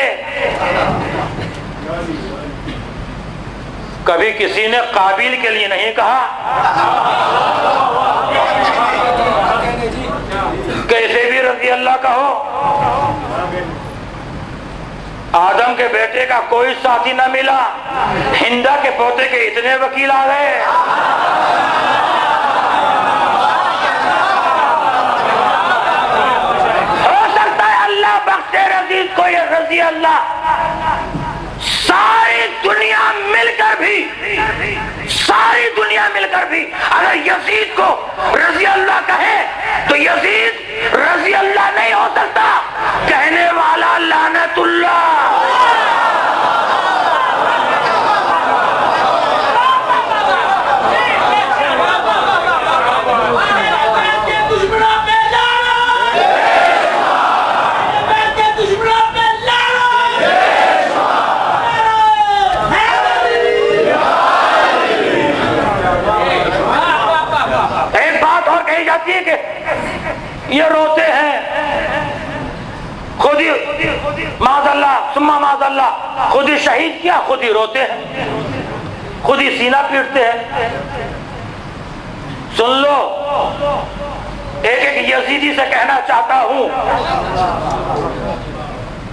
کبھی کسی نے قابل کے لیے نہیں کہا، کیسے بھی رضی اللہ کا ہو، کے بیٹے کا کوئی ساتھی نہ ملا، ہندا کے پوتے کے اتنے وکیل آ گئے۔ ہو سکتا ہے اللہ بخشے رزید کو یہ رضی اللہ، ساری دنیا مل کر بھی اگر یزید کو رضی اللہ کہے تو یزید رضی اللہ نہیں ہو سکتا، کہنے والا لعنت اللہ۔ کہ یہ روتے ہیں، خود ہی معاذ اللہ ثم معاذ اللہ، خود ہی شہید کیا، خود ہی روتے ہیں، خود ہی سینہ پیٹتے ہیں۔ سن لو، ایک یزیدی سے کہنا چاہتا ہوں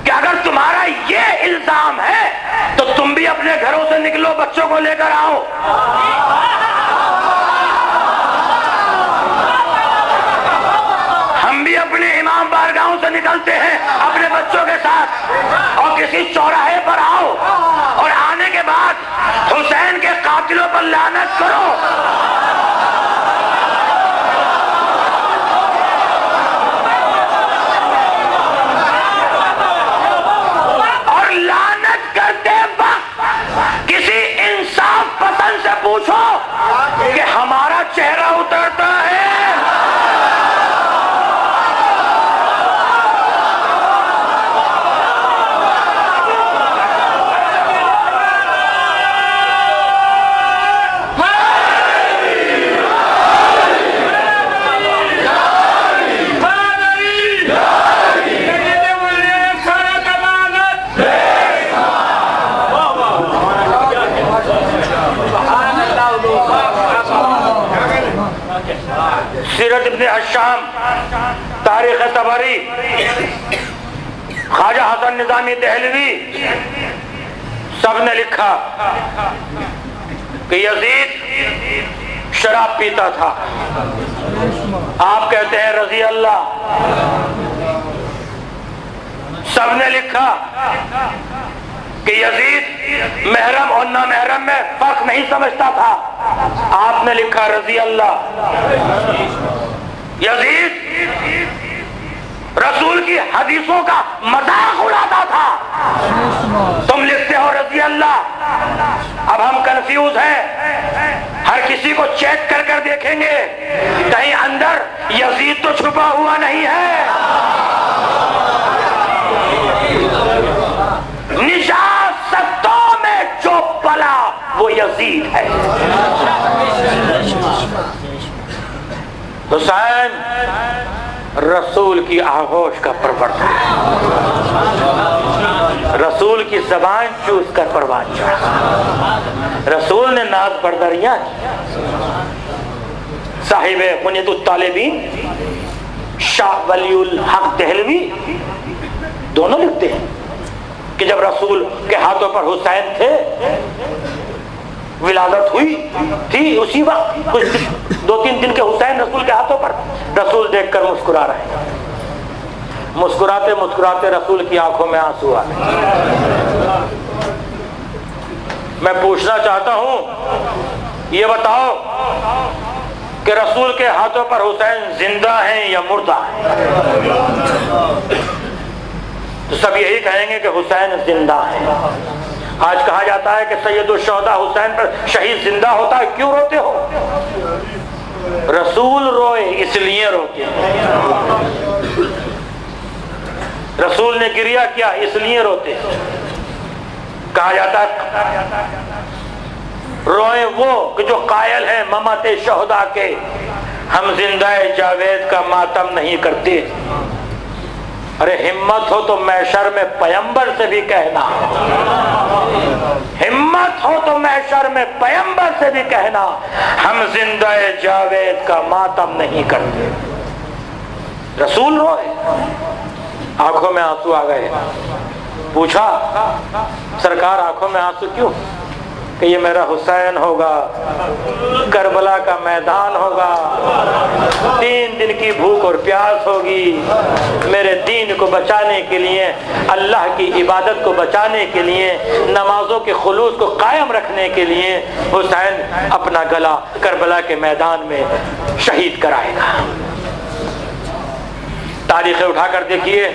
کہ اگر تمہارا یہ الزام ہے تو تم بھی اپنے گھروں سے نکلو، بچوں کو لے کر آؤ۔ بھی اپنے امام بارگاہوں سے نکلتے ہیں اپنے بچوں کے ساتھ، اور کسی چوراہے پر آؤ اور آنے کے بعد حسین کے قاتلوں پر لعنت کرو۔ اور لعنت کرتے وقت کسی انصاف پسند سے پوچھو کہ ہمارا چہرہ اترتا ہے؟ سیرت ابن حشام، تاریخ طبری، خواجہ حسن نظامی دہلوی، سب نے لکھا کہ یزید شراب پیتا تھا، آپ کہتے ہیں رضی اللہ۔ سب نے لکھا کہ یزید محرم اور نامحرم میں فرق نہیں سمجھتا تھا، آپ نے لکھا رضی اللہ۔ یزید رسول کی حدیثوں کا مذاق اڑاتا تھا، تم لکھتے ہو رضی اللہ۔ اب ہم کنفیوز ہیں، ہر کسی کو چیک کر کر دیکھیں گے کہیں اندر یزید تو چھپا ہوا نہیں ہے۔ نجاستوں میں جو پلا وہ یزید ہے۔ حسین رسول کی آغوش کا پرورد ہے، رسول کی زبان چوس کر پروان چڑھا، رسول نے ناز بردریاں کی۔ صاحب منیت الطالبین شاہ ولی الحق دہلوی دونوں لکھتے ہیں کہ جب رسول کے ہاتھوں پر حسین تھے، ولادت ہوئی تھی، اسی وقت کچھ 2-3 دن کے حسین رسول کے ہاتھوں پر، رسول دیکھ کر مسکرا رہے ہیں، مسکراتے مسکراتے رسول کی آنکھوں میں آنسو آ گئے۔ میں پوچھنا چاہتا ہوں، یہ بتاؤ کہ رسول کے ہاتھوں پر حسین زندہ ہیں یا مردہ ہیں؟ تو سب یہی کہیں گے کہ حسین زندہ ہے۔ آج کہا جاتا ہے کہ سید الشہداء حسین پر شہید زندہ ہوتا ہے، کیوں روتے ہو؟ رسول روئے اس لیے روتے ہیں، رسول نے گریہ کیا اس لیے روتے ہیں۔ کہا جاتا ہے روئیں وہ کہ جو قائل ہیں ممت شہداء کے، ہم زندہ جاوید کا ماتم نہیں کرتے۔ ارے ہمت ہو تو محشر میں پیمبر سے بھی کہنا، ہمت ہو تو محشر میں پیمبر سے بھی کہنا، ہم زندہ جاوید کا ماتم نہیں کرتے۔ رسول روئے، آنکھوں میں آنسو آ گئے، پوچھا سرکار آنکھوں میں آنسو کیوں؟ کہ یہ میرا حسین ہوگا، کربلا کا میدان ہوگا، 3 دن کی بھوک اور پیاس ہوگی، میرے دین کو بچانے کے لیے، اللہ کی عبادت کو بچانے کے لیے، نمازوں کے خلوص کو قائم رکھنے کے لیے حسین اپنا گلا کربلا کے میدان میں شہید کرائے گا۔ تاریخیں اٹھا کر دیکھیے،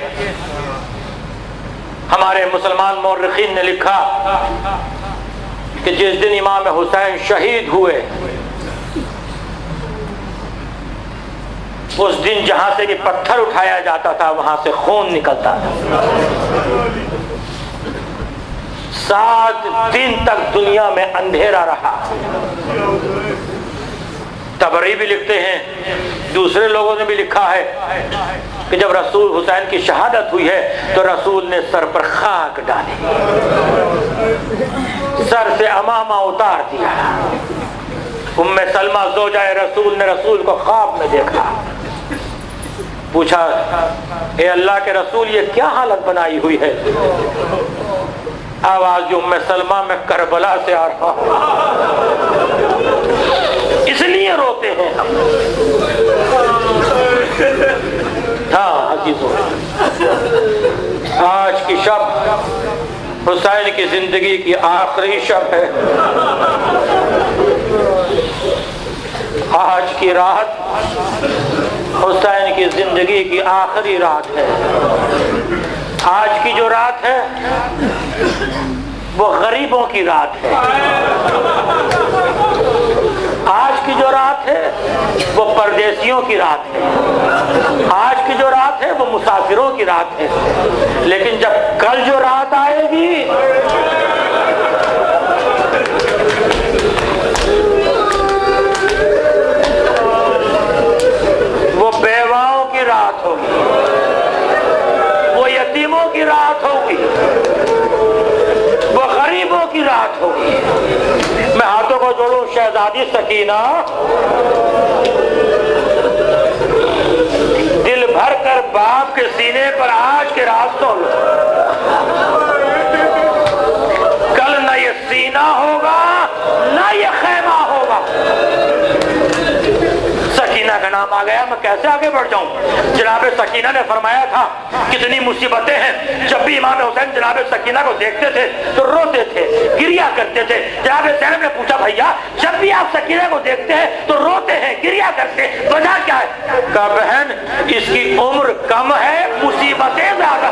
ہمارے مسلمان مورخین نے لکھا کہ جس دن امام حسین شہید ہوئے اس دن جہاں سے یہ پتھر اٹھایا جاتا تھا وہاں سے خون نکلتا تھا۔ 7 دن تک دنیا میں اندھیرا رہا۔ تبری بھی لکھتے ہیں، دوسرے لوگوں نے بھی لکھا ہے کہ جب رسول حسین کی شہادت ہوئی ہے تو رسول نے سر پر خاک ڈالی، سر سے امامہ اتار دیا۔ ام سلمہ زوجہ رسول نے رسول کو خواب میں دیکھا، پوچھا اے اللہ کے رسول یہ کیا حالت بنائی ہوئی ہے؟ آواز ام سلمہ میں کربلا سے آ رہا ہوں، اس لیے روتے ہیں ہم۔ ہاں عزیزوں، آج کی شب حسین کی زندگی کی آخری شب ہے۔ آج کی رات حسین کی زندگی کی آخری رات ہے۔ آج کی جو رات ہے وہ غریبوں کی رات ہے، آج کی جو رات ہے وہ پردیسیوں کی رات ہے، آج کی جو رات ہے وہ مسافروں کی رات ہے، لیکن جب کل جو رات آئے گی وہ بیواؤں کی رات ہوگی، وہ یتیموں کی رات ہوگی، وہ غریبوں کی رات ہوگی۔ میں ہاتھوں کو جوڑوں، شہزادی سکینہ دل بھر کر باپ کے سینے پر آج کے رات سو لو، کل نہ یہ سینہ ہوگا نہ یہ خیمہ ہوگا۔ سکینہ کا نام آ گیا، میں کیسے آگے بڑھ جاؤں؟ جناب سکینہ نے فرمایا تھا کتنی مصیبتیں ہیں، جب بھی امام حسین جناب سکینہ کو دیکھتے تھے تو روتے تھے، گریا کرتے تھے۔ جناب زینب نے پوچھا بھیا جب بھی آپ سکینہ کو دیکھتے ہیں تو روتے ہیں، گریا کرتے ہیں، وجہ کیا ہے؟ کہا بہن اس کی عمر کم ہے، مصیبتیں زیادہ۔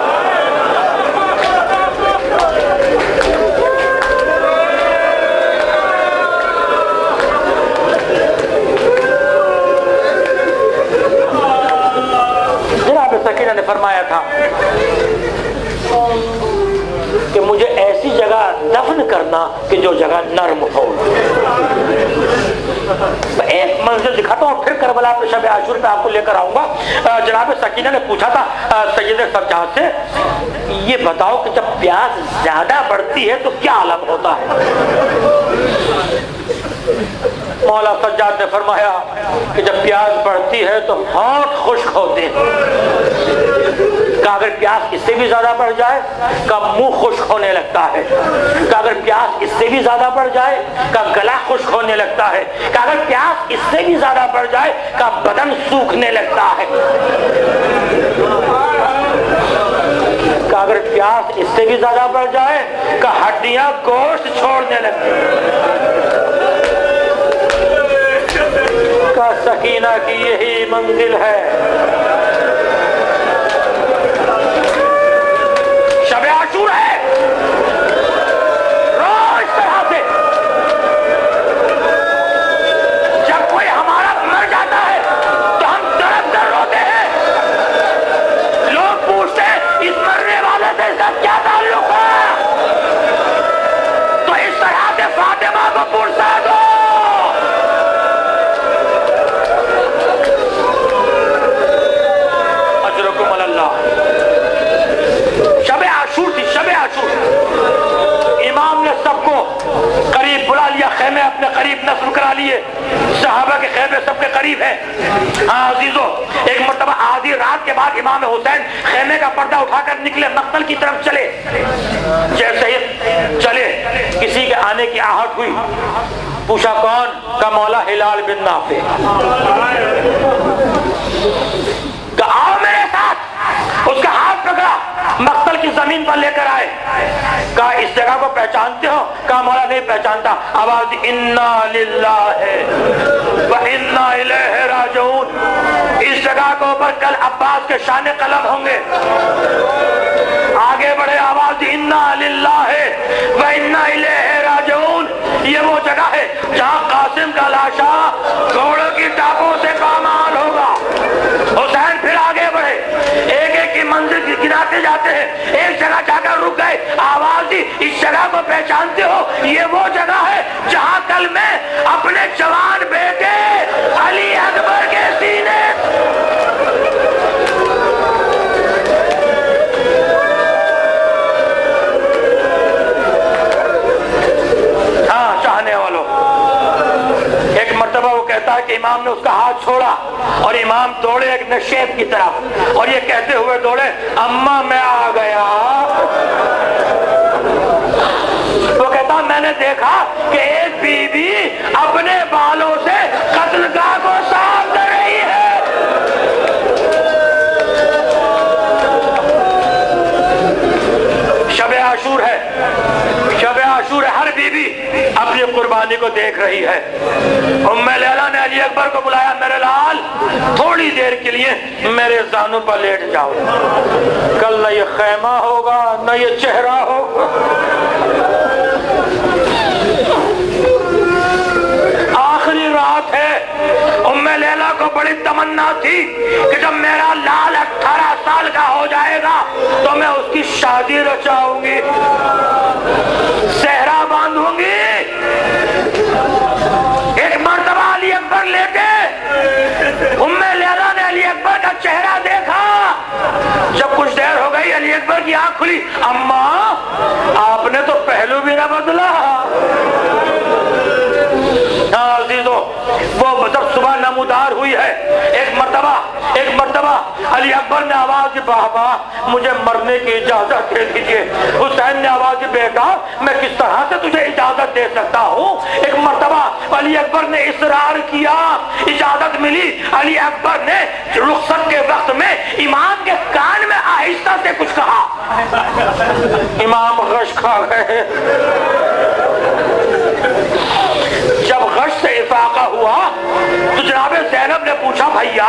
سکینہ نے فرمایا تھا کہ مجھے ایسی جگہ دفن کرنا کہ جو جگہ نرم ہو۔ میں ایک منزل دکھاتا ہوں پھر کربلا پہ شب عاشور پہ آپ کو لے کر آؤں گا۔ جناب سکینہ نے پوچھا تھا سید سجاد سے یہ بتاؤ کہ جب پیاس زیادہ بڑھتی ہے تو کیا عالم ہوتا ہے؟ مولا سجاد نے فرمایا کہ جب پیاس بڑھتی ہے تو ہونٹ خشک ہوتے ہیں۔ کہ اگر پیاس اس سے بھی زیادہ بڑھ جائے کا منہ خشک ہونے لگتا ہے، کہ اگر پیاس اس سے بھی زیادہ بڑھ جائے کا گلا خشک ہونے لگتا ہے، کہ اگر پیاس اس سے بھی زیادہ بڑھ جائے کا بدن سوکھنے لگتا ہے، کہ اگر پیاس اس سے بھی زیادہ بڑھ جائے کا ہڈیاں گوشت چھوڑنے لگتی ہیں۔ کا سکینہ کی یہی منزل ہے، شب عاشور ہے۔ روز طرح سے جب کوئی ہمارا مر جاتا ہے تو ہم تڑپ کر روتے ہیں۔ لوگ پوچھتے ہیں اس مرنے والے سے اس کا کیا تعلق ہے؟ تو اس طرح سے فاطمہ کو پوچھتا دو۔ شب عاشور تھی، شب عاشور کے خیمے سب کے قریب ہے. ہاں عزیزو، ایک مرتبہ آدھی رات کے بعد امام حسین خیمے کا پردہ اٹھا کر نکلے، مقتل کی طرف چلے. جیسے ہی چلے کسی کے آنے کی آہٹ ہوئی. پوچھا کون؟ کا مولا ہلال بن نافع. کہا آؤ میرے ساتھ. اس کا ہاتھ پکڑا، مقتل کی زمین پر لے کر آئے. کہا اس جگہ کو پہچانتے ہو؟ کہا مولا نہیں پہچانتا. آواز انا للہ و انا الیہ راجعون. اس جگہ کو اوپر کل عباس کے شان قلم ہوں گے. آگے بڑھے، آواز انا للہ و انا الیہ راجعون. یہ وہ جگہ ہے جہاں قاسم کا لاشا گھوڑوں کی ٹاپوں سے پامال ہوگا. حسین پھر آگے بڑھے، ایک ایک کی منزل گناتے جاتے ہیں. ایک جگہ جا کر رک گئے. آواز دی اس جگہ کو پہچانتے ہو؟ یہ وہ جگہ ہے جہاں کل میں اپنے جوان بیٹے علی اکبر کے سینے مرتبہ وہ کہتا ہے کہ امام نے اس کا ہاتھ چھوڑا اور امام دوڑے ایک نشیب کی طرف اور یہ کہتے ہوئے دوڑے اماں میں آ گیا. وہ کہتا میں نے دیکھا کہ ایک بی بی اپنے بالوں سے قتل گاہ کو صاف کر رہی ہے. شب عاشور ہے، شب عاشور ہے. ہر بی بی اپنی قربانی کو دیکھ رہی ہے. ام لیلا نے علی اکبر کو بلایا، میرے لال تھوڑی دیر کے لیے میرے زانوں پر لیٹ جاؤ. کل نہ یہ خیمہ ہوگا نہ یہ چہرہ ہوگا. آخری رات ہے. ام لیلا کو بڑی تمنا تھی کہ جب میرا لال 18 سال کا ہو جائے گا تو میں اس کی شادی رچاؤں گی، صحرا باندھوں گی. ایک مرتبہ علی اکبر لیٹے، ام لیلا نے علی اکبر کا چہرہ دیکھا. جب کچھ دیر ہو گئی علی اکبر کی آنکھ کھلی. اماں آپ نے تو پہلو بھی نہ بدلا. ہاں عزیزو، وہ جب صبح نمودار ہوئی ہے، ایک مرتبہ علی اکبر نے آواز دی بابا مجھے مرنے کی اجازت دے دیجیے. حسین نے آواز دی بیٹا میں کس طرح سے تجھے اجازت دے سکتا ہوں. ایک مرتبہ علی اکبر نے اصرار کیا، اجازت ملی. علی اکبر نے رخصت کے وقت میں امام کے کان میں آہستہ سے کچھ کہا. امام غش کھا گئے. جب غش سے افاقہ ہوا تو جناب زینب نے پوچھا بھیا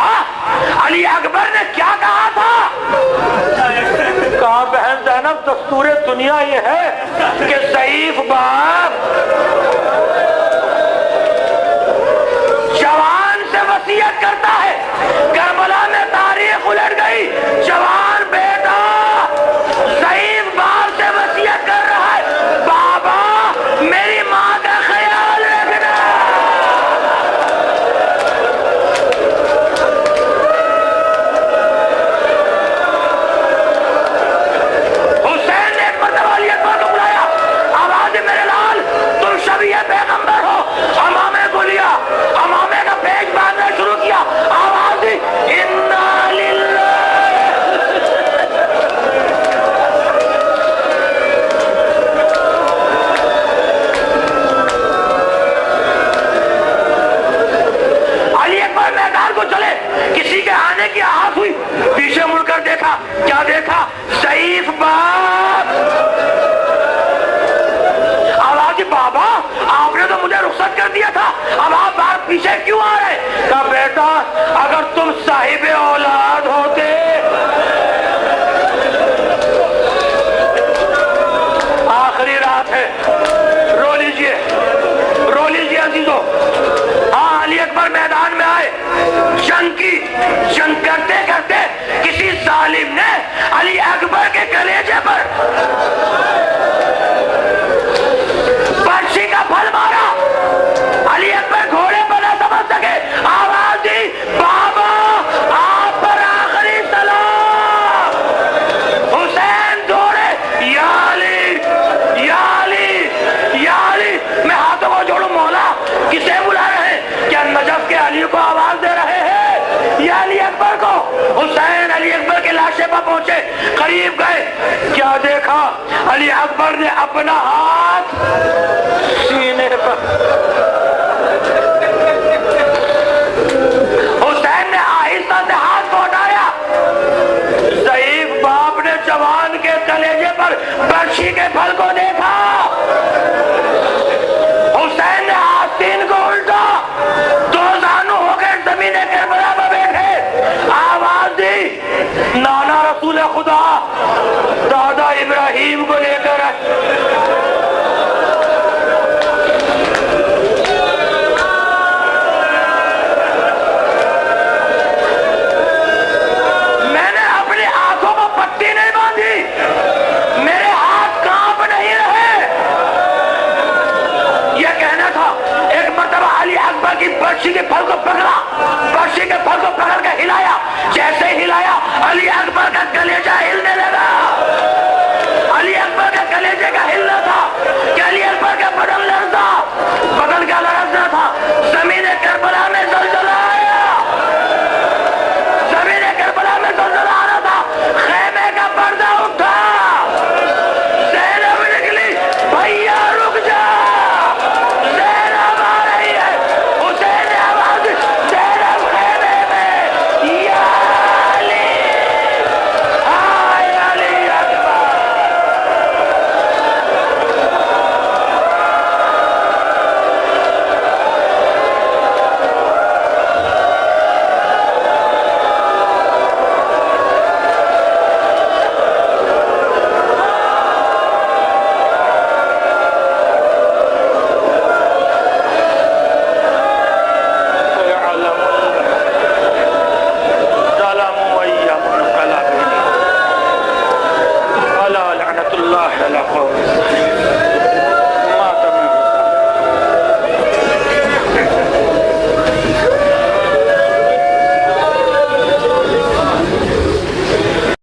علی اکبر نے کیا کہا تھا؟ کہا بہن زینب دستور دنیا یہ ہے کہ ضعیف باپ جوان سے وصیت کرتا ہے. کربلا میں تاریخ الٹ گئی. جوان بیٹا ضعیف باپ سے وصیت کر رہا ہے بابا میری ماں کا خیال رکھنا. حسین نے ایک مرتبہ علی اکبر کو بلایا. آواز میرے لال تم شبیہ پیغمبر ہو. امامے کو لیا، امامے کا پیج باندھنا شروع کیا. آواز انا للہ. علی اکبر میدان کو چلے، کسی کے آنے کی آس ہوئی، پیچھے مڑ کر دیکھا. کیا دیکھا؟ ضعیف باپ. آواز بابا آپ نے تو مجھے رخصت کر دیا تھا، اب آپ بار پیچھے کیوں آ رہے؟ کہا بیٹا اگر تم صاحب اولاد ہوتے. آخری رات ہے، رو لیجئے عزیزو. ہاں علی اکبر میدان میں آئے. جنگ کرتے کرتے کسی ظالم نے علی اکبر کے کلیجے پر پرچی کا پھل مارا. علی اکبر گھوڑے پر نہ سمجھ سکے. آواز دی بابا آپ پر آخری سلام. حسین دوڑے یا علی یا علی یا علی. میں ہاتھوں کو جوڑوں مولا کسے بلا رہے ہیں؟ کیا نجف کے علی پر پہنچے، قریب گئے، کیا دیکھا؟ علی اکبر نے اپنا ہاتھ سینے پر، حسین نے آہستہ سے ہاتھ کو ہٹایا، ضعیف باپ نے جوان کے کلیجے پر برچھی کے پھل کو دیکھا، حسین نے آستین کو الٹا، دو زانو ہو کے زمین کربلا میں بیٹھے، آواز دی، نانا رسول خدا دادا ابراہیم کو لے کر میں نے اپنی آنکھوں کو پٹی نہیں باندھی، میرے ہاتھ کانپ نہیں رہے، یہ کہنا تھا۔ ایک مرتبہ علی اکبر کی برچھی کے پھل کو پکڑا، برچھی کے پھل کو پکڑ کے ہلایا، جیسے ہلایا علی اکبر کا کلیجہ